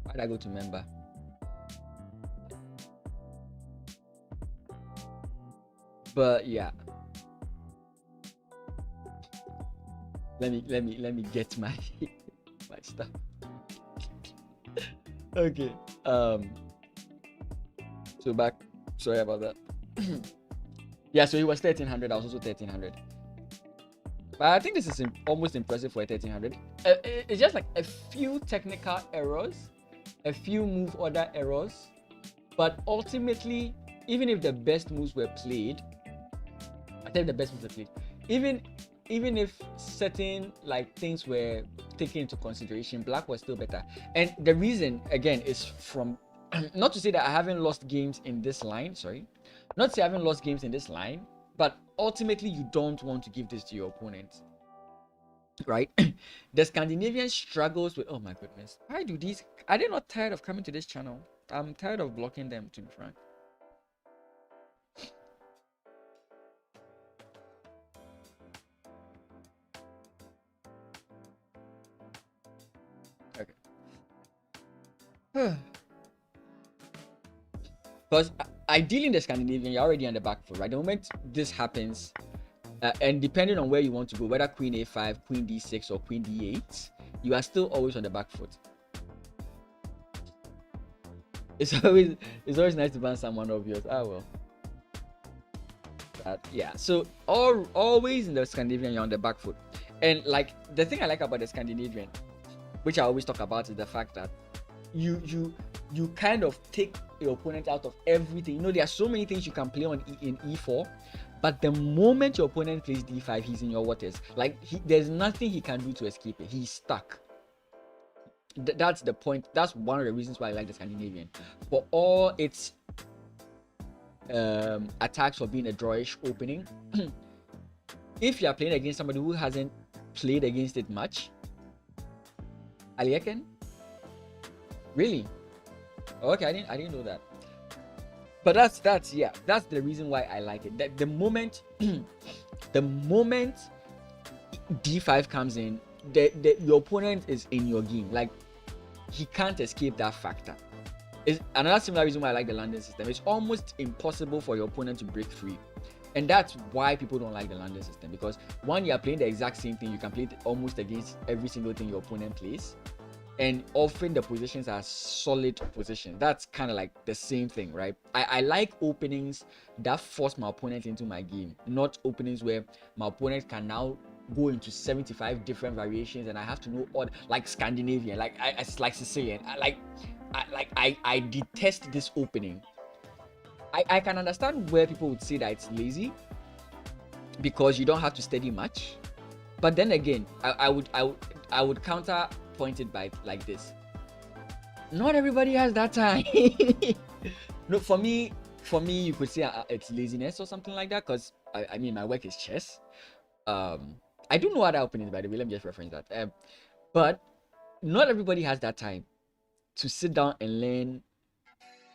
Why did I go to member? But yeah. Let me get my my stuff. Okay. So back. Sorry about that. Yeah, so he was 1300. I was also 1300. But I think this is almost impressive for a 1300. It's just like a few technical errors, a few move order errors, but ultimately, even if the best moves were played, I think the best moves were played. Even if certain like things were taken into consideration, black was still better. And the reason again is from not to say that I haven't lost games in this line, sorry. Not to say I haven't lost games in this line, but ultimately you don't want to give this to your opponent. Right? The Scandinavian struggles with, oh my goodness. Why do these, are they not tired of coming to this channel? I'm tired of blocking them, to be frank. Okay. Because ideally in the Scandinavian, you're already on the back foot, right? The moment this happens, and depending on where you want to go, whether queen a5, queen d6, or queen d8, you are still always on the back foot. It's always nice to ban someone obvious. Ah well. Yeah. So always in the Scandinavian, you're on the back foot. And like the thing I like about the Scandinavian, which I always talk about, is the fact that you kind of take your opponent out of everything. You know, there are so many things you can play on in e4, but the moment your opponent plays d5, he's in your waters. Like there's nothing he can do to escape it. He's stuck. That's the point. That's one of the reasons why I like the Scandinavian. For all its attacks for being a drawish opening, if you are playing against somebody who hasn't played against it much, Alieken? Really? Okay, I didn't know that. But that's the reason why I like it. That the moment d5 comes in, your opponent is in your game. Like he can't escape that factor. Is another similar reason why I like the landing system. It's almost impossible for your opponent to break free. And that's why people don't like the landing system, because one, you are playing the exact same thing. You can play it almost against every single thing your opponent plays, and often the positions are solid positions. That's kind of like the same thing, right? I like openings that force my opponent into my game, not openings where my opponent can now go into 75 different variations and I have to know all, like Scandinavian, like like Sicilian. I detest this opening. I can understand where people would say that it's lazy because you don't have to study much, but then again, I would counterpoint it by like this: not everybody has that time. No, for me, you could say it's laziness or something like that, because I mean, my work is chess. I do know other openings, by the way. Let me just reference that. But not everybody has that time to sit down and learn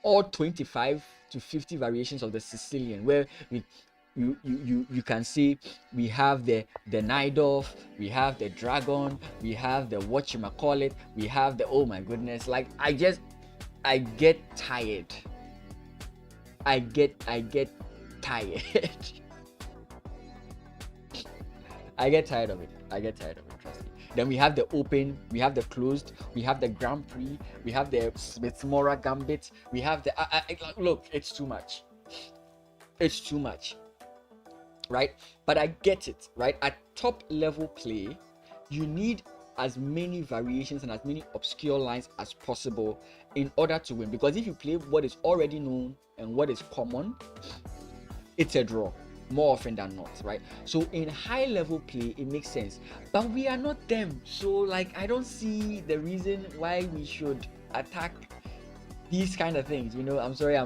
all 25 to 50 variations of the Sicilian, where you can see we have the Naidorf, we have the Dragon, we have the whatchamacallit, we have the, oh my goodness, like I get tired. I get tired. I get tired of it. Trust me. Then we have the open, we have the closed, we have the Grand Prix, we have the Smith-Morra Gambit, we have the look, it's too much. It's too much, right? But I get it, right? At top level play, you need as many variations and as many obscure lines as possible in order to win. Because if you play what is already known and what is common, it's a draw more often than not, right? So in high level play, it makes sense, but we are not them. So like, I don't see the reason why we should attack these kind of things. You know, I'm sorry,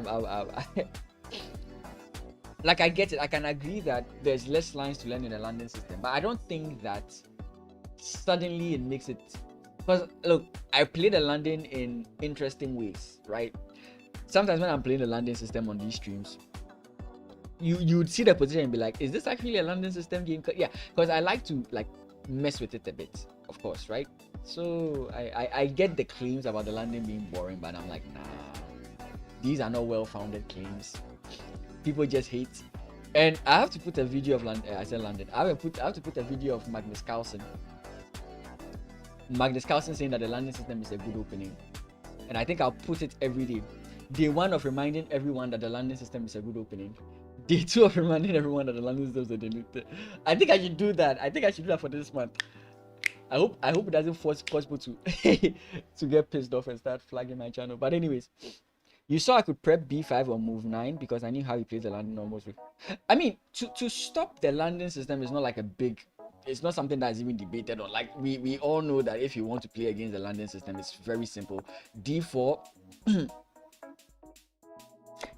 like, I get it. I can agree that there's less lines to learn in the landing system, but I don't think that suddenly it makes it, because look, I play the landing in interesting ways, right? Sometimes when I'm playing the landing system on these streams, you would see the position and be like, is this actually a landing system game? Yeah, because I like to like mess with it a bit, of course, right? So I get the claims about the landing being boring, but I'm like, nah, these are not well-founded claims. People just hate. And I have to put a video of London. I said London. I have to put a video of Magnus Carlsen. Magnus Carlsen saying that the landing system is a good opening, and I think I'll put it every day. Day 1 of reminding everyone that the landing system is a good opening. Day 2 of reminding everyone that the landing system is a good. I think I should do that. I think I should do that for this month. I hope it doesn't force people to to get pissed off and start flagging my channel. But anyways, you saw I could prep b5 or move 9 because I knew how he plays the landing almost. I mean, to stop the landing system is not like a big, it's not something that's even debated on. Like we all know that if you want to play against the landing system, it's very simple. D4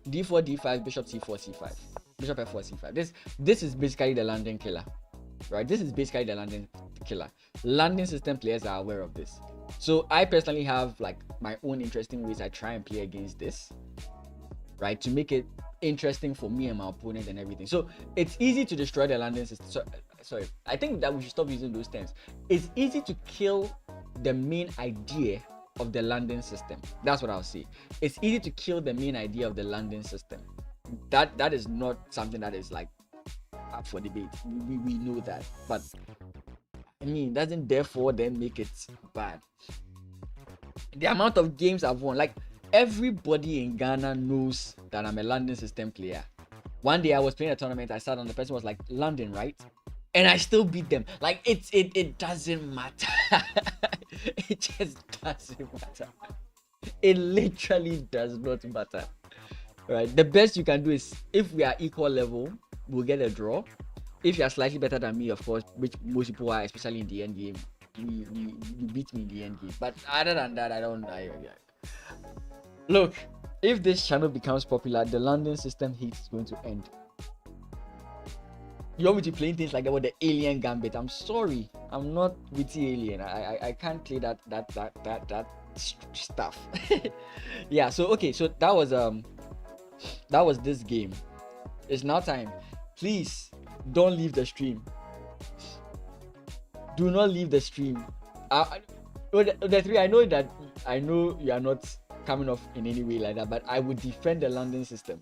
d4 d5, bishop c4 c5, bishop f4 c5. This is basically the landing killer, right? This is basically the landing killer. Landing system players are aware of this. So I personally have like my own interesting ways I try and play against this, right, to make it interesting for me and my opponent and everything. So it's easy to destroy the landing system. Sorry, I think that we should stop using those terms. It's easy to kill the main idea of the landing system. That's what I'll say. It's easy to kill the main idea of the landing system. That is not something that is like up for debate. We know that, but I mean, doesn't therefore then make it bad. The amount of games I've won, like everybody in Ghana knows that I'm a landing system player. One day I was playing a tournament, I sat on, the person was like, London, right? And I still beat them. Like it doesn't matter. It just doesn't matter. It literally does not matter. Right? The best you can do is, if we are equal level, we'll get a draw. If you are slightly better than me, of course, which most people are, especially in the end game, you beat me in the end game. But other than that, Look, if this channel becomes popular, the landing system hate is going to end. You want me to play things like that with the Alien Gambit? I'm sorry, I'm not with the Alien. I can't play that stuff. Yeah. So okay, so that was this game. It's now time. Please don't leave the stream. Do not leave the stream. The 3, I know you are not coming off in any way like that, but I would defend the London system.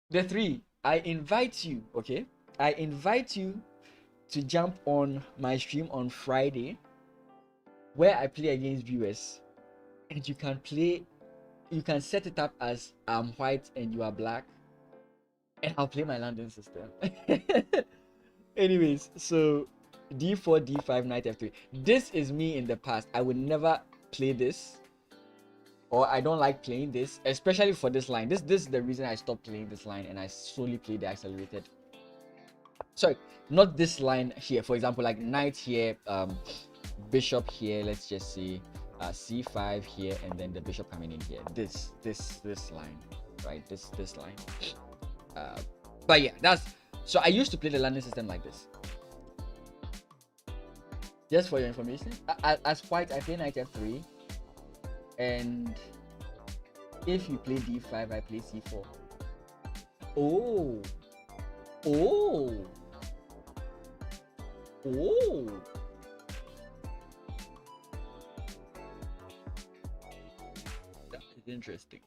The 3, I invite you, okay? I invite you to jump on my stream on Friday where I play against viewers, and you can set it up as I'm white and you are black, and I'll play my London system. Anyways, so d4, d5, knight f3. This is me in the past. I would never play this, or I don't like playing this, especially for this line. This is the reason I stopped playing this line and I solely play the accelerated. Sorry, not this line here. For example, like knight here, bishop here. Let's just say c5 here, and then the bishop coming in here. This line, right? This line. But yeah, so I used to play the London system like this. Just for your information, as white, I play knight f3, and if you play d5, I play c4. Oh. That is interesting.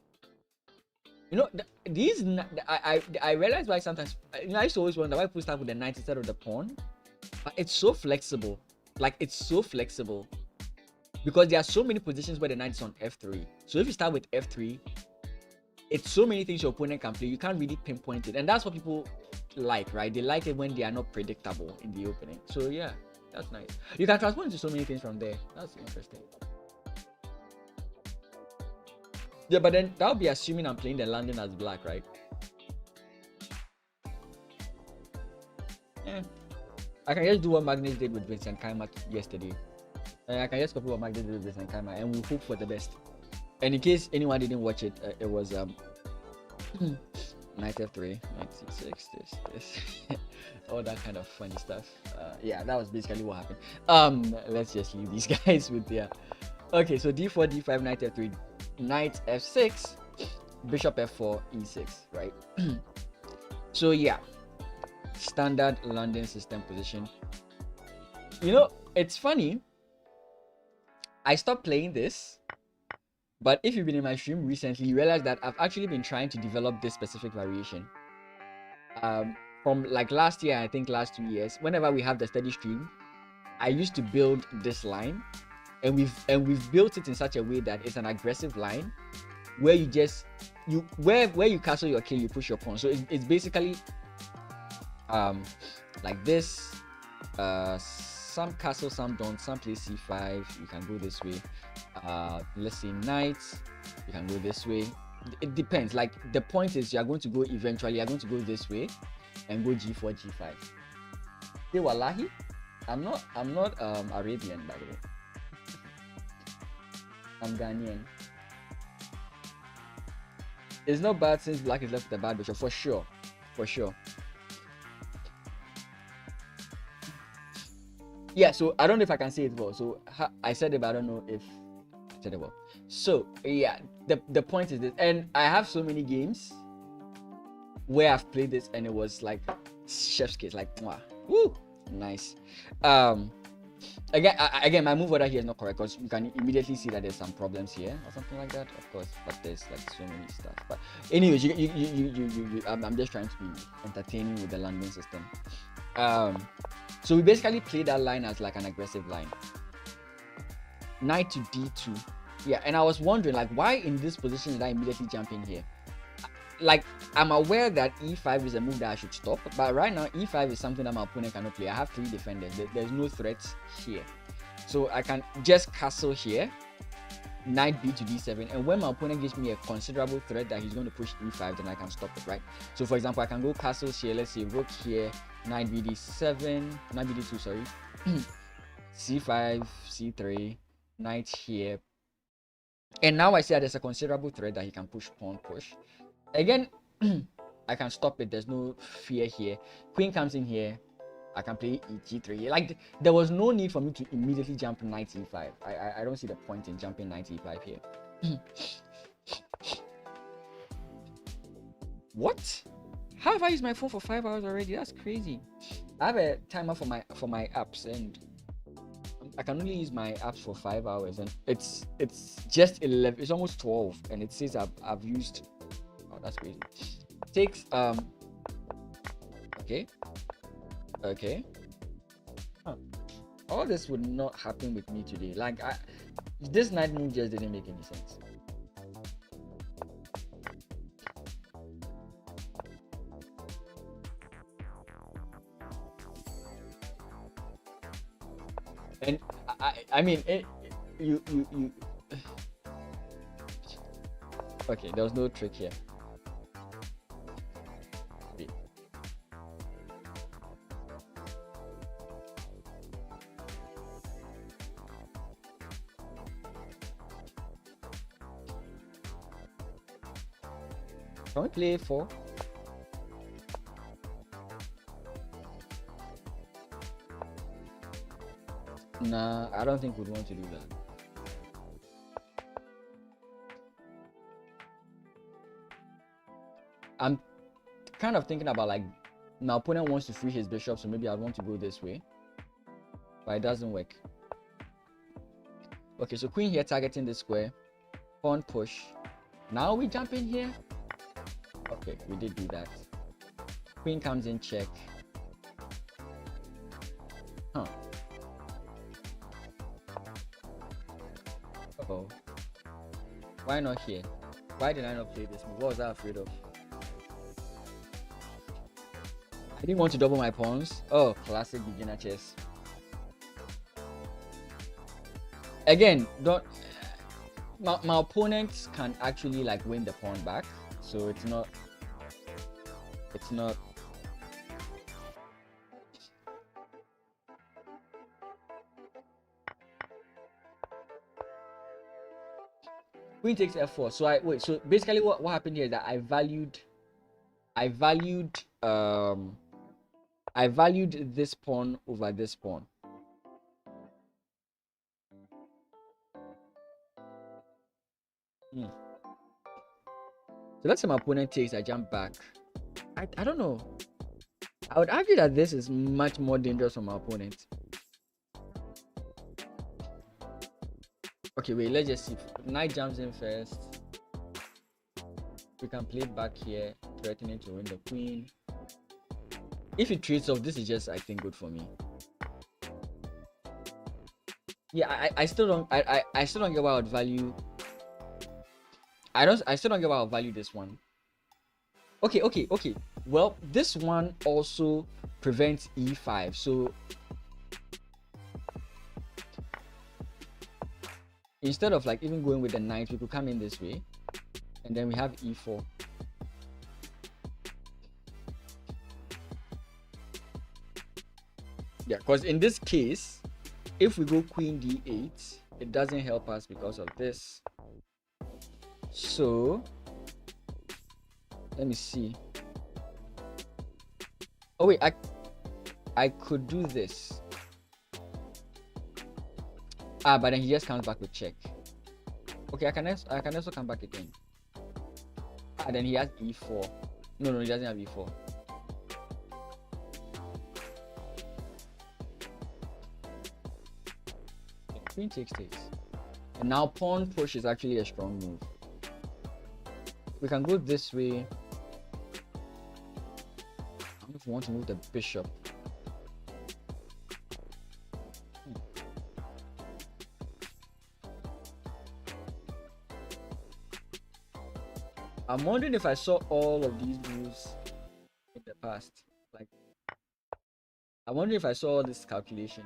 You know, I realize why sometimes I used to always wonder why people start with the knight instead of the pawn, but it's so flexible. Like, it's so flexible because there are so many positions where the knight is on f3. So if you start with f3, it's so many things your opponent can play. You can't really pinpoint it, and that's what people like, right? They like it when they are not predictable in the opening. So yeah, that's nice. You can transform into so many things from there. That's interesting. Yeah, but then that would be assuming I'm playing the London as black, right? Yeah. I can just do what Magnus did with Vincent Keimer yesterday. I can just copy what Magnus did with Vincent Keimer, and we'll hope for the best. And in case anyone didn't watch it, it was knight f3, knight c6, this, all that kind of funny stuff. Yeah, that was basically what happened. Let's just leave these guys with their. Okay, so d4, d5, knight f3, knight f6, bishop f4, e6, right? So yeah, standard London system position. You know, it's funny. I stopped playing this, but if you've been in my stream recently, you realize that I've actually been trying to develop this specific variation. From like last year, I think last 2 years, whenever we have the steady stream, I used to build this line, and we've built it in such a way that it's an aggressive line where you just where you castle your king, you push your pawn. So it's basically like this. Some castle, some don't. Some play c5. You can go this way. Let's say knight. You can go this way. It depends. Like, the point is, you are going to go eventually. You are going to go this way and go g4, g5. Say wallahi, I'm not Arabian, by the way. I'm Ghanaian. It's not bad since black is left with a bad bishop, for sure. Yeah, so I don't know if I can say it well. So I said it, but I don't know if I said it well. So yeah, the point is this, and I have so many games where I've played this, and it was like chef's kiss, like mwah, woo, nice. Again, my move order here is not correct because you can immediately see that there's some problems here or something like that, of course. But there's like so many stuff. But anyways, I'm just trying to be entertaining with the London system. So we basically play that line as like an aggressive line. Knight to d2. Yeah, and I was wondering, like, why in this position did I immediately jump in here? Like, I'm aware that e5 is a move that I should stop, but right now e5 is something that my opponent cannot play. I have 3 defenders. There's no threats here, so I can just castle here, knight b to d7, and when my opponent gives me a considerable threat that he's going to push e5, then I can stop it, right? So for example, I can go castles here. Let's say rook here, knight bd7, knight bd2, sorry, c5, c3, knight here, and now I see that there's a considerable threat that he can push, pawn push. Again, I can stop it. There's no fear here. Queen comes in here. I can play g3. Like, there was no need for me to immediately jump knight e5. I don't see the point in jumping knight e5 here. What? How have I used my phone for 5 hours already? That's crazy. I have a timer for my apps, and I can only use my apps for 5 hours, and it's just 11. It's almost 12, and it says I've used. Oh, that's crazy. Takes Okay. Okay. Huh. All this would not happen with me today. Like this night move just didn't make any sense. And I mean you okay, there was no trick here. Wait. Can we play 4? Nah, I don't think we'd want to do that. I'm kind of thinking about like my opponent wants to free his bishop, so maybe I'd want to go this way, but it doesn't work. Okay, so queen here targeting the square, pawn push. Now we jump in here. Okay, we did do that. Queen comes in check. Huh. Uh-oh. Why not here? Why did I not play this move? What was I afraid of? I didn't want to double my pawns. Oh, classic beginner chess. Again, don't. My opponent can actually like win the pawn back, so it's not. Queen takes f4. So wait. So basically, what happened here is that I valued this pawn over this pawn. So let's say my opponent takes, I jump back. I don't know. I would argue that this is much more dangerous for my opponent. Okay, wait, let's just see. Knight jumps in first. We can play back here, threatening to win the queen. If it trades off, this is just, I think, good for me. Yeah, I still don't I still don't get why I would value. I still don't get why I would value this one. Okay. Well, this one also prevents e5, so instead of like even going with the knight, we could come in this way, and then we have e4. Yeah, because in this case, if we go queen d8, it doesn't help us because of this. So let me see. Oh wait, I could do this. But then he just comes back with check. Okay, I can also come back again. Then he has e4. No, he doesn't have e4. Queen takes. And now pawn push is actually a strong move. We can go this way. I don't know if we want to move the bishop. I'm wondering if I saw all of these moves in the past. Like, I wonder if I saw all this calculation.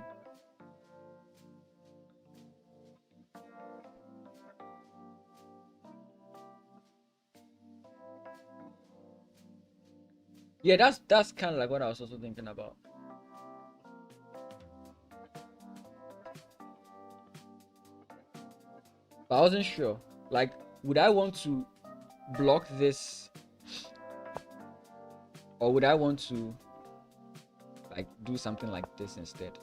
Yeah, that's kind of like what I was also thinking about. But I wasn't sure. Like, would I want to block this, or would I want to like do something like this instead?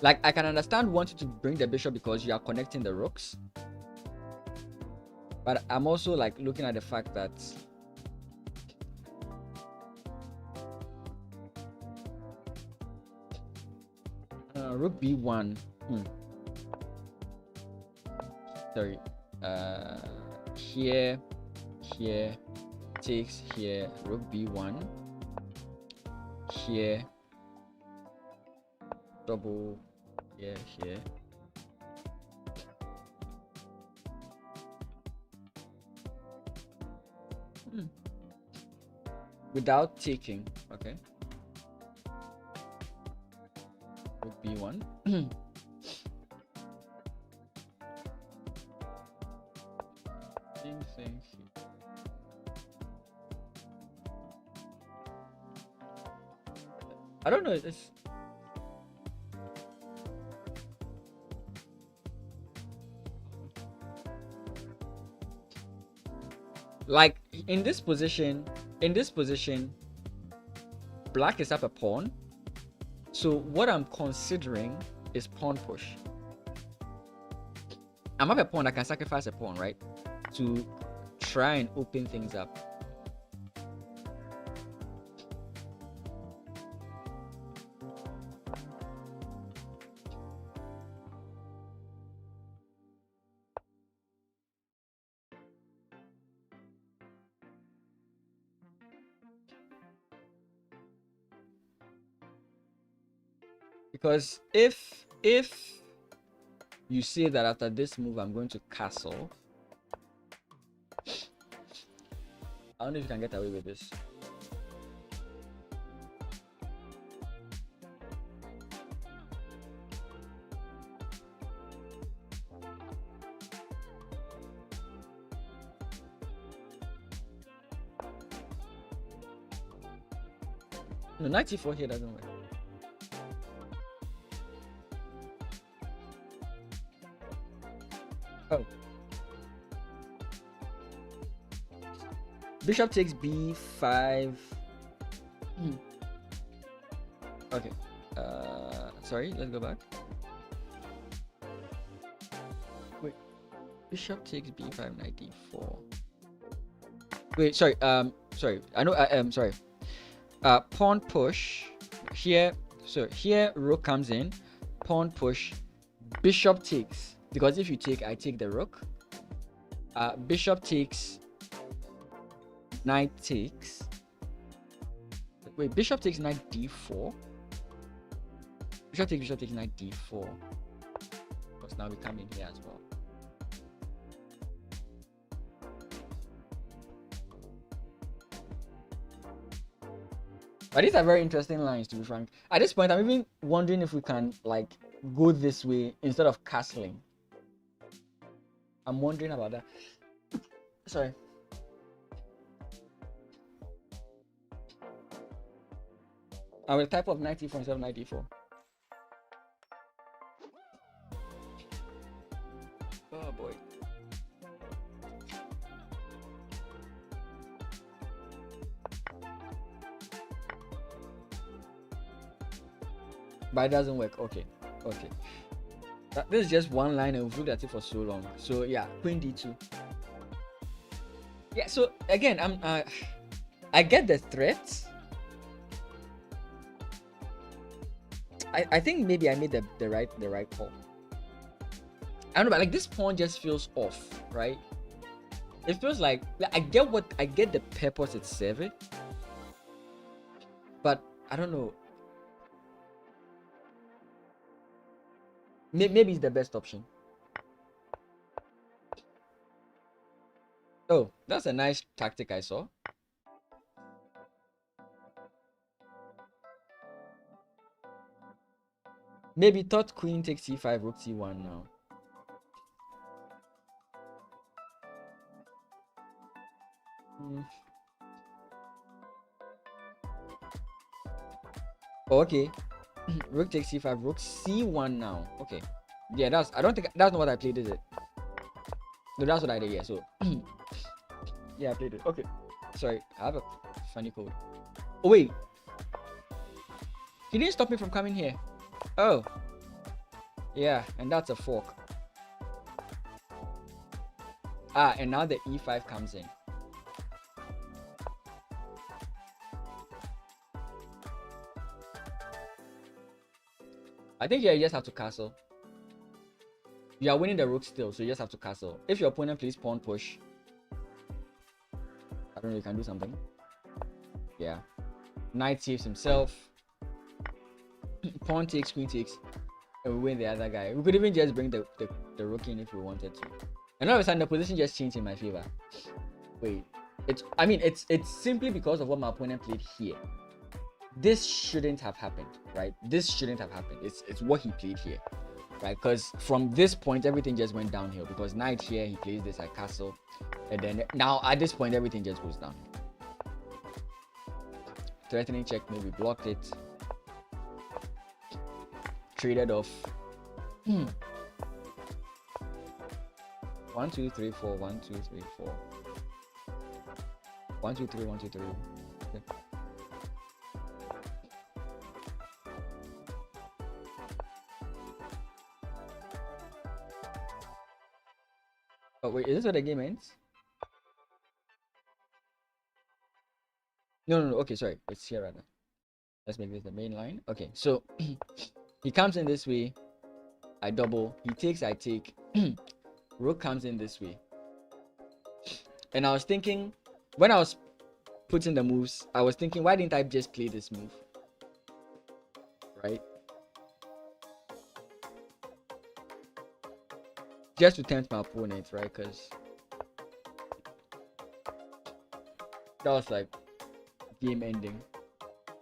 Like, I can understand wanting to bring the bishop because you are connecting the rooks, but I'm also like looking at the fact that Rook b1. Sorry. Here takes here. Rook b1. Here. Double. Here. Without taking. Okay. Rook b1. Same thing here. I don't know. It's like in this position, black is up a pawn. So what I'm considering is pawn push. I'm up a pawn. I can sacrifice a pawn, right, to try and open things up. Because if you say that after this move I'm going to castle, I don't know if you can get away with this. No, knight e4 here doesn't work. Oh. Bishop takes b5. Okay. Sorry, let's go back. Wait. Bishop takes b5, knight d4. Wait, sorry. Sorry. I know. Sorry. Pawn push here. So here, rook comes in. Pawn push. Bishop takes. Because if you take, I take the rook. Bishop takes. Knight takes. Wait, bishop takes knight d4. Bishop takes knight d4. Because now we come in here as well. But these are very interesting lines, to be frank. At this point, I'm even wondering if we can like go this way instead of castling. I'm wondering about that. Sorry. I will type of knight e4 instead of knight d4. Oh boy. But it doesn't work. Okay. This is just one line and we've looked at it for so long. So yeah, queen d2. Yeah, so again, I get the threat. I think maybe I made the right call. I don't know, but like this pawn just feels off, right? It feels like I get the purpose it's serving, but I don't know. Maybe it's the best option. Oh, that's a nice tactic I saw. Maybe thought queen takes c5, rook c1 now. Oh, okay. Rook takes c5, rook c1 now. Okay. Yeah, I don't think that's not what I played, is it? No, that's what I did, yeah. So yeah, I played it. Okay. Sorry, I have a funny code. Oh wait. He didn't stop me from coming here. Oh. Yeah, and that's a fork. And now the e5 comes in. I think here you just have to castle. You are winning the rook still, so you just have to castle. If your opponent plays pawn push, I don't know, you can do something. Yeah. Knight saves himself. Pawn takes, queen takes, and we win the other guy. We could even just bring the rook in if we wanted to. And all of a sudden the position just changed in my favor. Wait. It's simply because of what my opponent played here. This shouldn't have happened, right? This shouldn't have happened. It's what he played here. Right, because from this point everything just went downhill, because knight here, he plays this at castle, and then now at this point everything just goes down. Threatening check, maybe blocked it, traded off. 1 2 3 4 1 2 3 4 1 2 3 1 2 3. Okay. Oh wait, is this where the game ends? No. Okay, sorry. It's here rather. Let's make this the main line. Okay, so he comes in this way. I double. He takes, I take. Rook comes in this way. And I was thinking, when I was putting the moves, I was thinking, why didn't I just play this move? Right? Just to tempt my opponent, right? Because that was like game ending.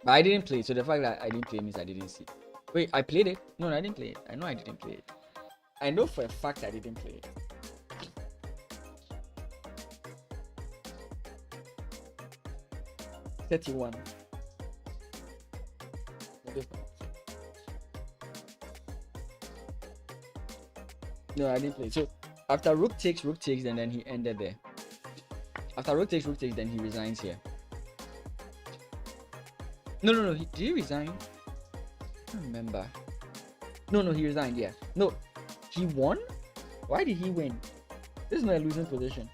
But I didn't play, so the fact that I didn't play means I didn't see. Wait, I played it? No, I didn't play it. I know I didn't play it. I know for a fact I didn't play it. $31. No, I didn't play. So after rook takes, and then he ended there. After rook takes, then he resigns here. No. Did he resign? I don't remember. No, he resigned. Yeah. No, he won. Why did he win? This is not a losing position.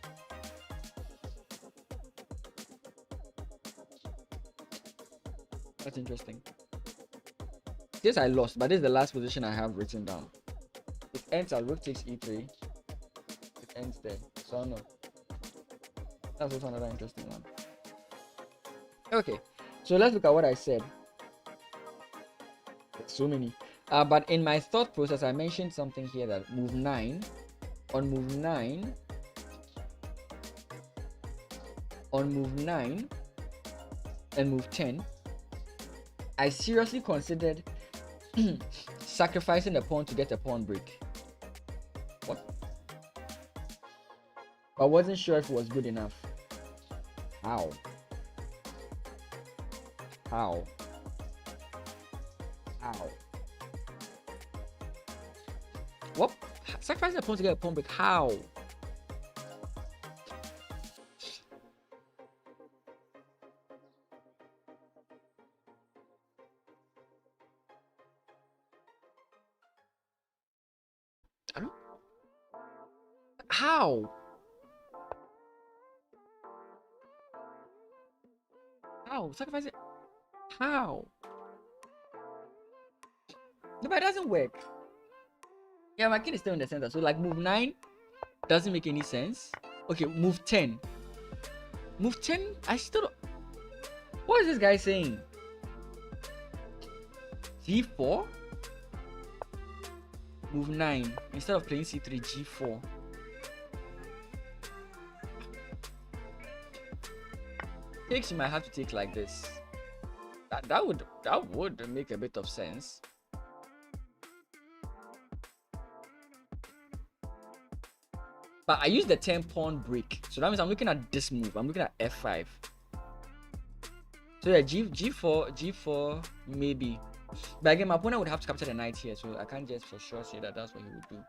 That's interesting. Yes, I lost, but this is the last position I have written down. It ends at rook takes e3. It ends there. So I don't know. That's also another interesting one. Okay, so let's look at what I said. There's so many. But in my thought process, I mentioned something here that move 9. On move 9. On move 9 and move 10, I seriously considered sacrificing a pawn to get a pawn break. What? I wasn't sure if it was good enough. How? What? Sacrificing a pawn to get a pawn break? How? How? Sacrifice it? How? No, but it doesn't work. Yeah, my kid is still in the center. So like move 9 doesn't make any sense. Okay, move 10. Move 10? I still don't... What is this guy saying? G4? Move 9. Instead of playing C3, G4. Takes you might have to take like this. That would make a bit of sense. But I use the 10 pawn break, so that means I'm looking at this move. I'm looking at F5. So yeah, G4 maybe. But again, my opponent would have to capture the knight here, so I can't just for sure say that that's what he would do.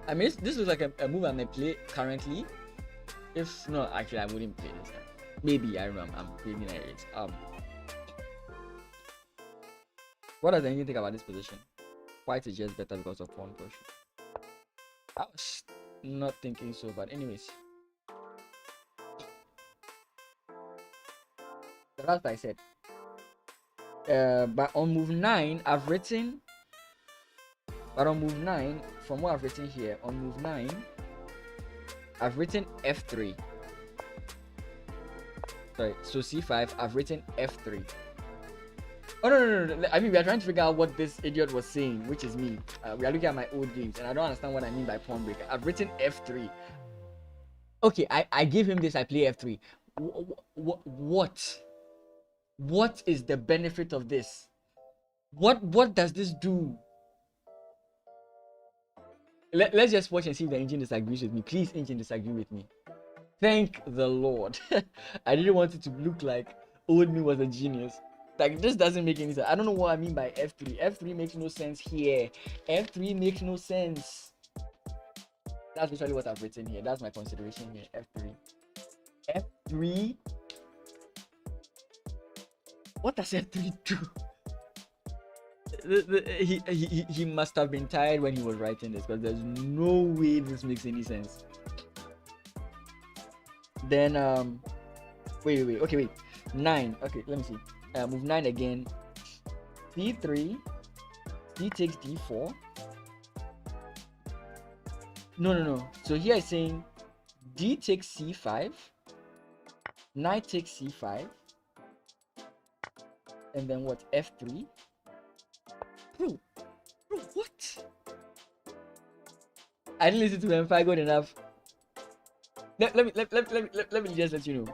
I mean, this looks like a move I may play currently. If no, actually, I wouldn't play this. Maybe I don't know. I'm thinking it. What does anyone think about this position? White is just better because of pawn pressure. I was not thinking so, but anyways. So that's what I said. But on move 9, I've written. But on move 9, from what I've written here, on move 9, I've written f3. Sorry, so c5, I've written f3. Oh, no. I mean, we are trying to figure out what this idiot was saying, which is me. We are looking at my old games, and I don't understand what I mean by pawn break. I've written f3. Okay, I give him this, I play f3. What? What is the benefit of this? What does this do? Let's just watch and see if the engine disagrees with me. Please, engine, disagree with me. Thank the Lord. I didn't want it to look like old me was a genius. Like, this doesn't make any sense. I don't know what I mean by f3. F3 makes no sense here. F3 makes no sense. That's literally what I've written here. That's my consideration here. F3. F3. What does F3 do? He must have been tired when he was writing this, because there's no way this makes any sense. Then wait. Okay, wait. 9. Okay, let me see. Move 9 again. c3. D takes d4. No. So here it's saying d takes c5. Knight takes c5. And then what? f3. Bro, what? I didn't listen to him. If I good enough. Let me just let you know.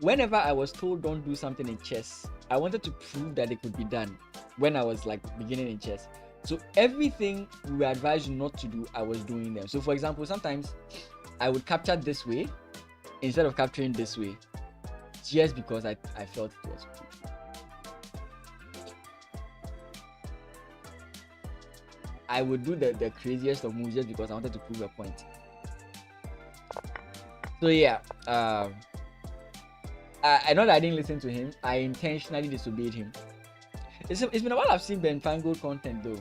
Whenever I was told don't do something in chess, I wanted to prove that it could be done when I was like beginning in chess. So everything we were advised not to do, I was doing them. So for example, sometimes I would capture this way instead of capturing this way, just because I felt it was cool. I would do the craziest of moves just because I wanted to prove a point. So yeah, I know that I didn't listen to him. I intentionally disobeyed him. It's been a while I've seen Ben Fangold content though.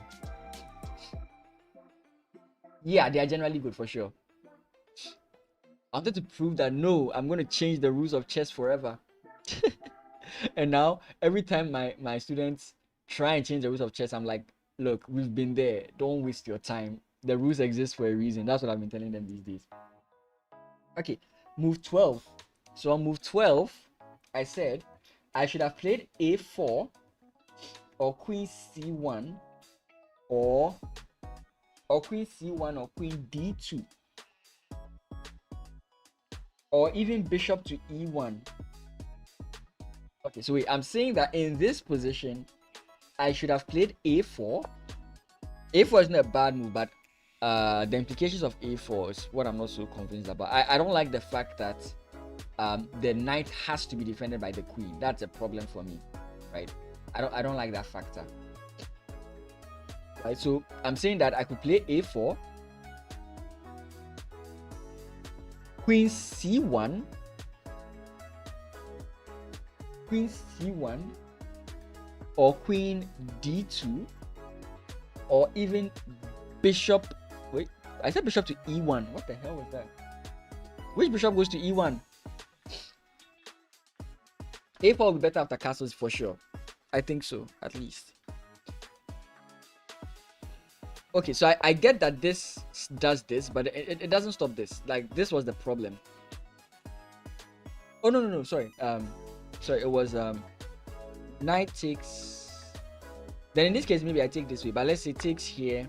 Yeah, they are generally good for sure. I wanted to prove that no, I'm going to change the rules of chess forever. And now every time my students try and change the rules of chess, I'm like, look, we've been there. Don't waste your time. The rules exist for a reason. That's what I've been telling them these days. Okay, move 12. So on move 12, I said I should have played a4 or queen c1 or queen c1 or queen d2 or even bishop to e1. Okay, so wait, I'm saying that in this position I should have played a4. a4 is not a bad move, but the implications of a4 is what I'm not so convinced about. I don't like the fact that the knight has to be defended by the queen. That's a problem for me, right? I don't like that factor. Right, so I'm saying that I could play a4, queen c1, or queen d2, or even bishop. Wait, I said bishop to e1. What the hell was that? Which bishop goes to e1? a4 will be better after castles for sure. I think so, at least. Okay, so I get that this does this, but it doesn't stop this. Like, this was the problem. Oh, no, sorry. Sorry, it was knight takes. Then in this case, maybe I take this way, but let's say takes here.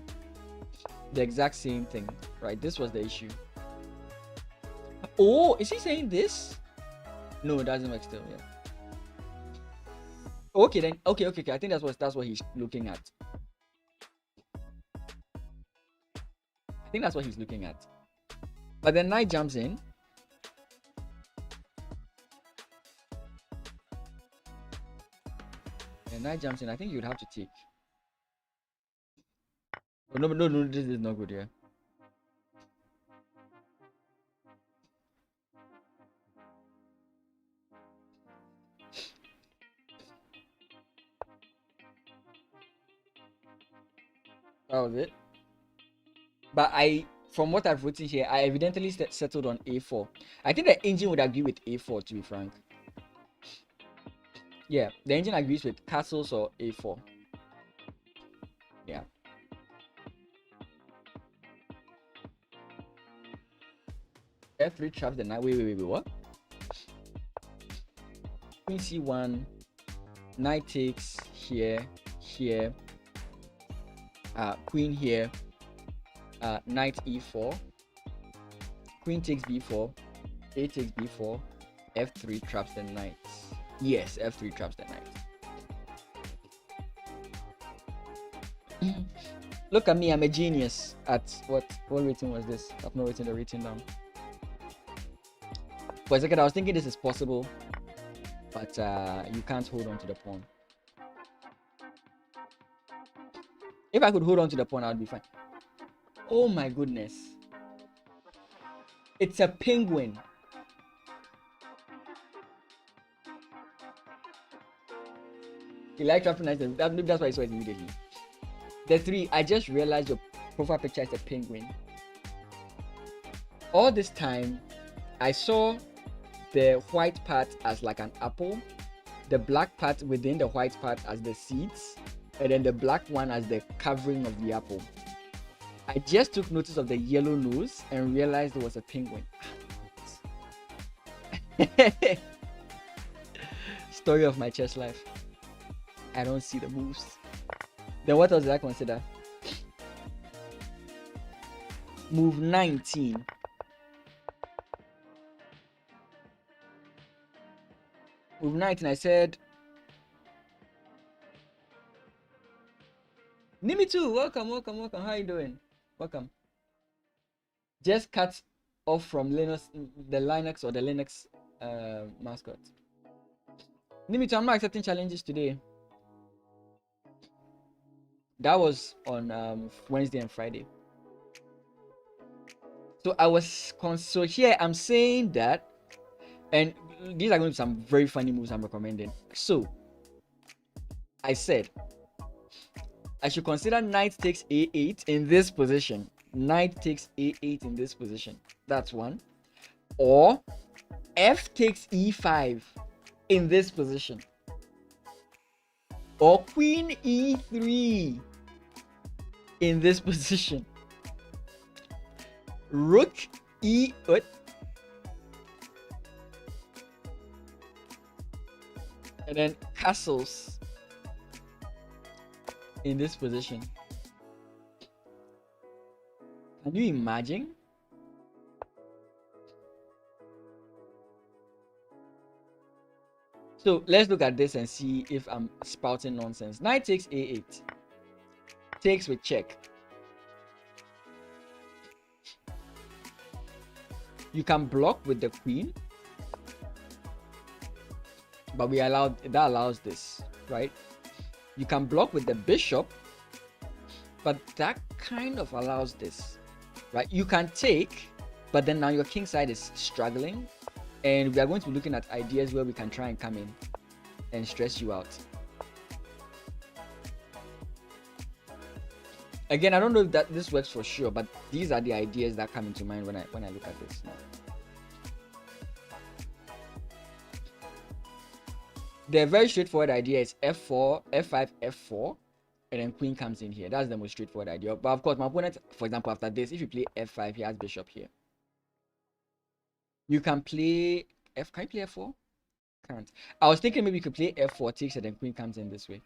The exact same thing, right? This was the issue. Oh, is he saying this? No, it doesn't work still, yeah. Okay, then. Okay. I think that's what he's looking at. I think that's what he's looking at. But then knight jumps in. And knight jumps in. I think you'd have to take. Oh, no, this is not good, yeah. That was it. But from what I've written here, I evidently settled on a4. I think the engine would agree with a4, to be frank. Yeah, the engine agrees with castles or a4. Yeah. F3 traps the knight. Wait, what? Queen c1, knight takes here, queen here, knight e4, queen takes b4, a takes b4, f3 traps the knight. Yes, f3 traps the knight. Look at me, I'm a genius at what rating was this? I've not written the rating down. For a second, I was thinking this is possible, but you can't hold on to the pawn. If I could hold on to the pawn, I would be fine. Oh my goodness. It's a penguin. He liked trapping nice. That's why I saw it immediately. The 3, I just realized your profile picture is a penguin. All this time, I saw the white part as like an apple, the black part within the white part as the seeds, and then the black one as the covering of the apple. I just took notice of the yellow nose and realized it was a penguin. Story of my chess life. I don't see the moves. Then what else did I consider? Move 19. Move 19, I said... Nimi too, welcome. How are you doing? Welcome. Just cut off from Linux, the Linux mascot. Nimi too, I'm not accepting challenges today. That was on Wednesday and Friday. So here I'm saying that, and these are going to be some very funny moves I'm recommending. So I said I should consider knight takes a8 in this position. Knight takes a8 in this position. That's one. Or f takes e5 in this position. Or queen e3 in this position. Rook e8. And then castles in this position. Can you imagine? So let's look at this and see if I'm spouting nonsense. Knight takes a8. Takes with check. You can block with the queen. But that allows this, right? You can block with the bishop, but that kind of allows this, right? You can take, but then now your king side is struggling, and we are going to be looking at ideas where we can try and come in and stress you out. Again, I don't know if that this works for sure, but these are the ideas that come into mind when I look at this now. The very straightforward idea is f4, f5, f4, and then queen comes in here. That's the most straightforward idea. But of course, my opponent, for example, after this, if you play f5, he has bishop here. You can play f. Can you play f4? Can't. I was thinking maybe you could play f4, takes, and then queen comes in this way.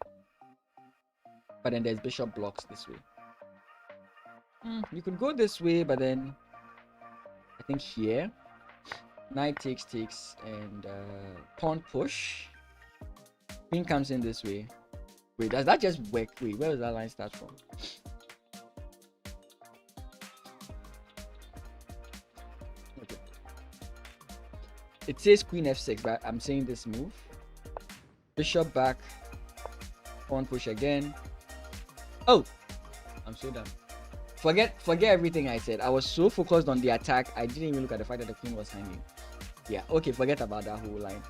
But then there's bishop blocks this way. You could go this way, but then I think here, knight takes, and pawn push. Queen comes in this way. Wait, does that just work? Wait, where does that line start from? Okay. It says queen f6, but I'm saying this move. Bishop back. Pawn push again. Oh! I'm so done. Forget everything I said. I was so focused on the attack, I didn't even look at the fact that the queen was hanging. Yeah, okay, forget about that whole line.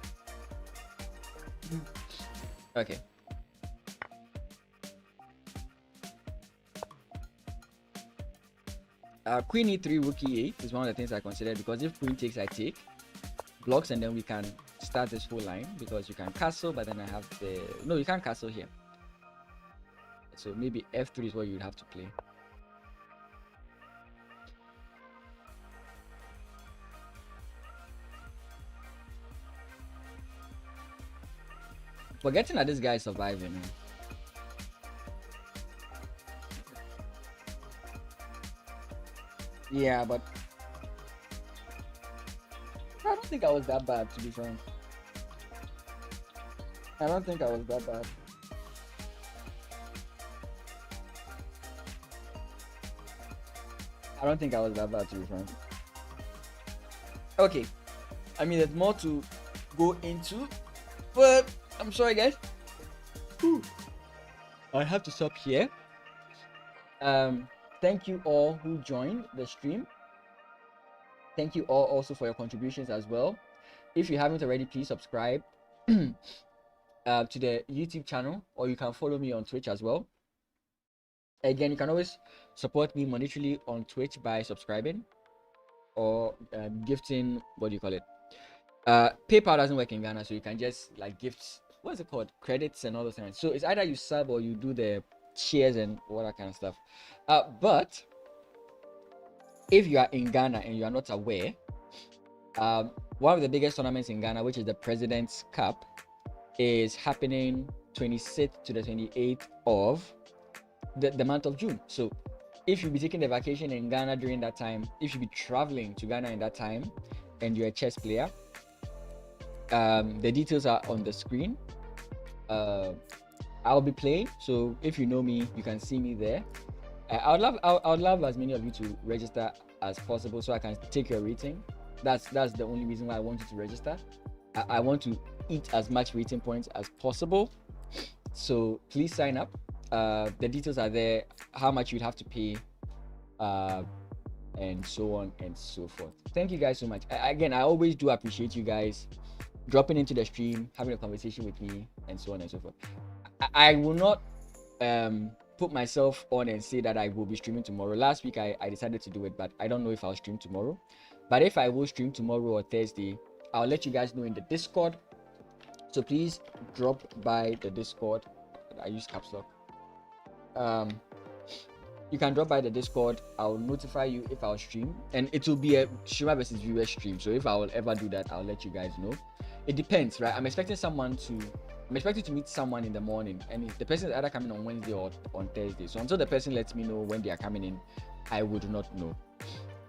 Okay. Queen e3, rook e8 is one of the things I considered, because if queen takes, I take blocks, and then we can start this whole line, because you can castle, but then I have the... No, you can't castle here. So maybe f3 is what you'd have to play. Forgetting that this guy is surviving. Yeah, but I don't think I was that bad, to be frank. I don't think I was that bad. I don't think I was that bad, to be frank. Okay. I mean, there's more to go into, but I'm sorry, guys. Whew. I have to stop here. Thank you all who joined the stream. Thank you all also for your contributions as well. If you haven't already, please subscribe to the YouTube channel, or you can follow me on Twitch as well. Again, you can always support me monetarily on Twitch by subscribing or gifting. What do you call it? PayPal doesn't work in Ghana, so you can just like gift, what is it called, credits and all those things. So it's either you sub or you do the shares and all that kind of stuff. But if you are in Ghana and you are not aware, one of the biggest tournaments in Ghana, which is the President's Cup, is happening 26th to the 28th of the month of June. So if you'll be taking the vacation in Ghana during that time, if you'll be traveling to Ghana in that time and you're a chess player, the details are on the screen. I'll be playing, so if you know me, you can see me there. I would love as many of you to register as possible, so I can take your rating. That's the only reason why I want you to register. I want to eat as much rating points as possible, so please sign up. The details are there, how much you'd have to pay, and so on and so forth. Thank you guys so much. Again, I always do appreciate you guys dropping into the stream, having a conversation with me, and so on and so forth. I will not put myself on and say that I will be streaming tomorrow. Last week I decided to do it, but I don't know if I'll stream tomorrow. But if I will stream tomorrow or Thursday, I'll let you guys know in the Discord. So please drop by the Discord. I use caps lock. You can drop by the Discord. I'll notify you if I'll stream, and it will be a streamer versus viewer stream. So if I will ever do that, I'll let you guys know. It depends, right? I'm expecting to meet someone in the morning, and the person is either coming on Wednesday or on Thursday. So until the person lets me know when they are coming in, I would not know.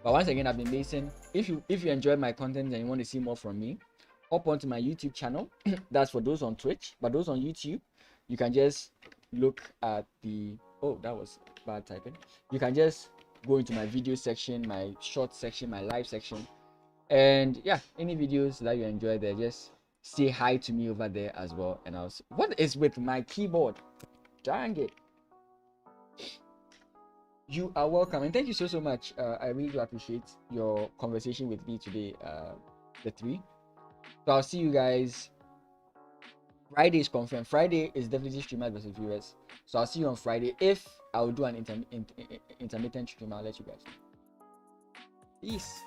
But once again, I've been Mason. If you enjoy my content and you want to see more from me, hop onto my YouTube channel. That's for those on Twitch, but those on YouTube, you can just look at the... Oh, that was bad typing. You can just go into my video section, my short section, my live section, and yeah, any videos that you enjoy there, just say hi to me over there as well. And I'll see what is with my keyboard. Dang it. You are welcome, and thank you so much. I really do appreciate your conversation with me today, the three. So I'll see you guys. Friday is confirmed. Friday is definitely streamers versus viewers. So I'll see you on Friday. If I will do an intermittent stream, I'll let you guys know. Peace.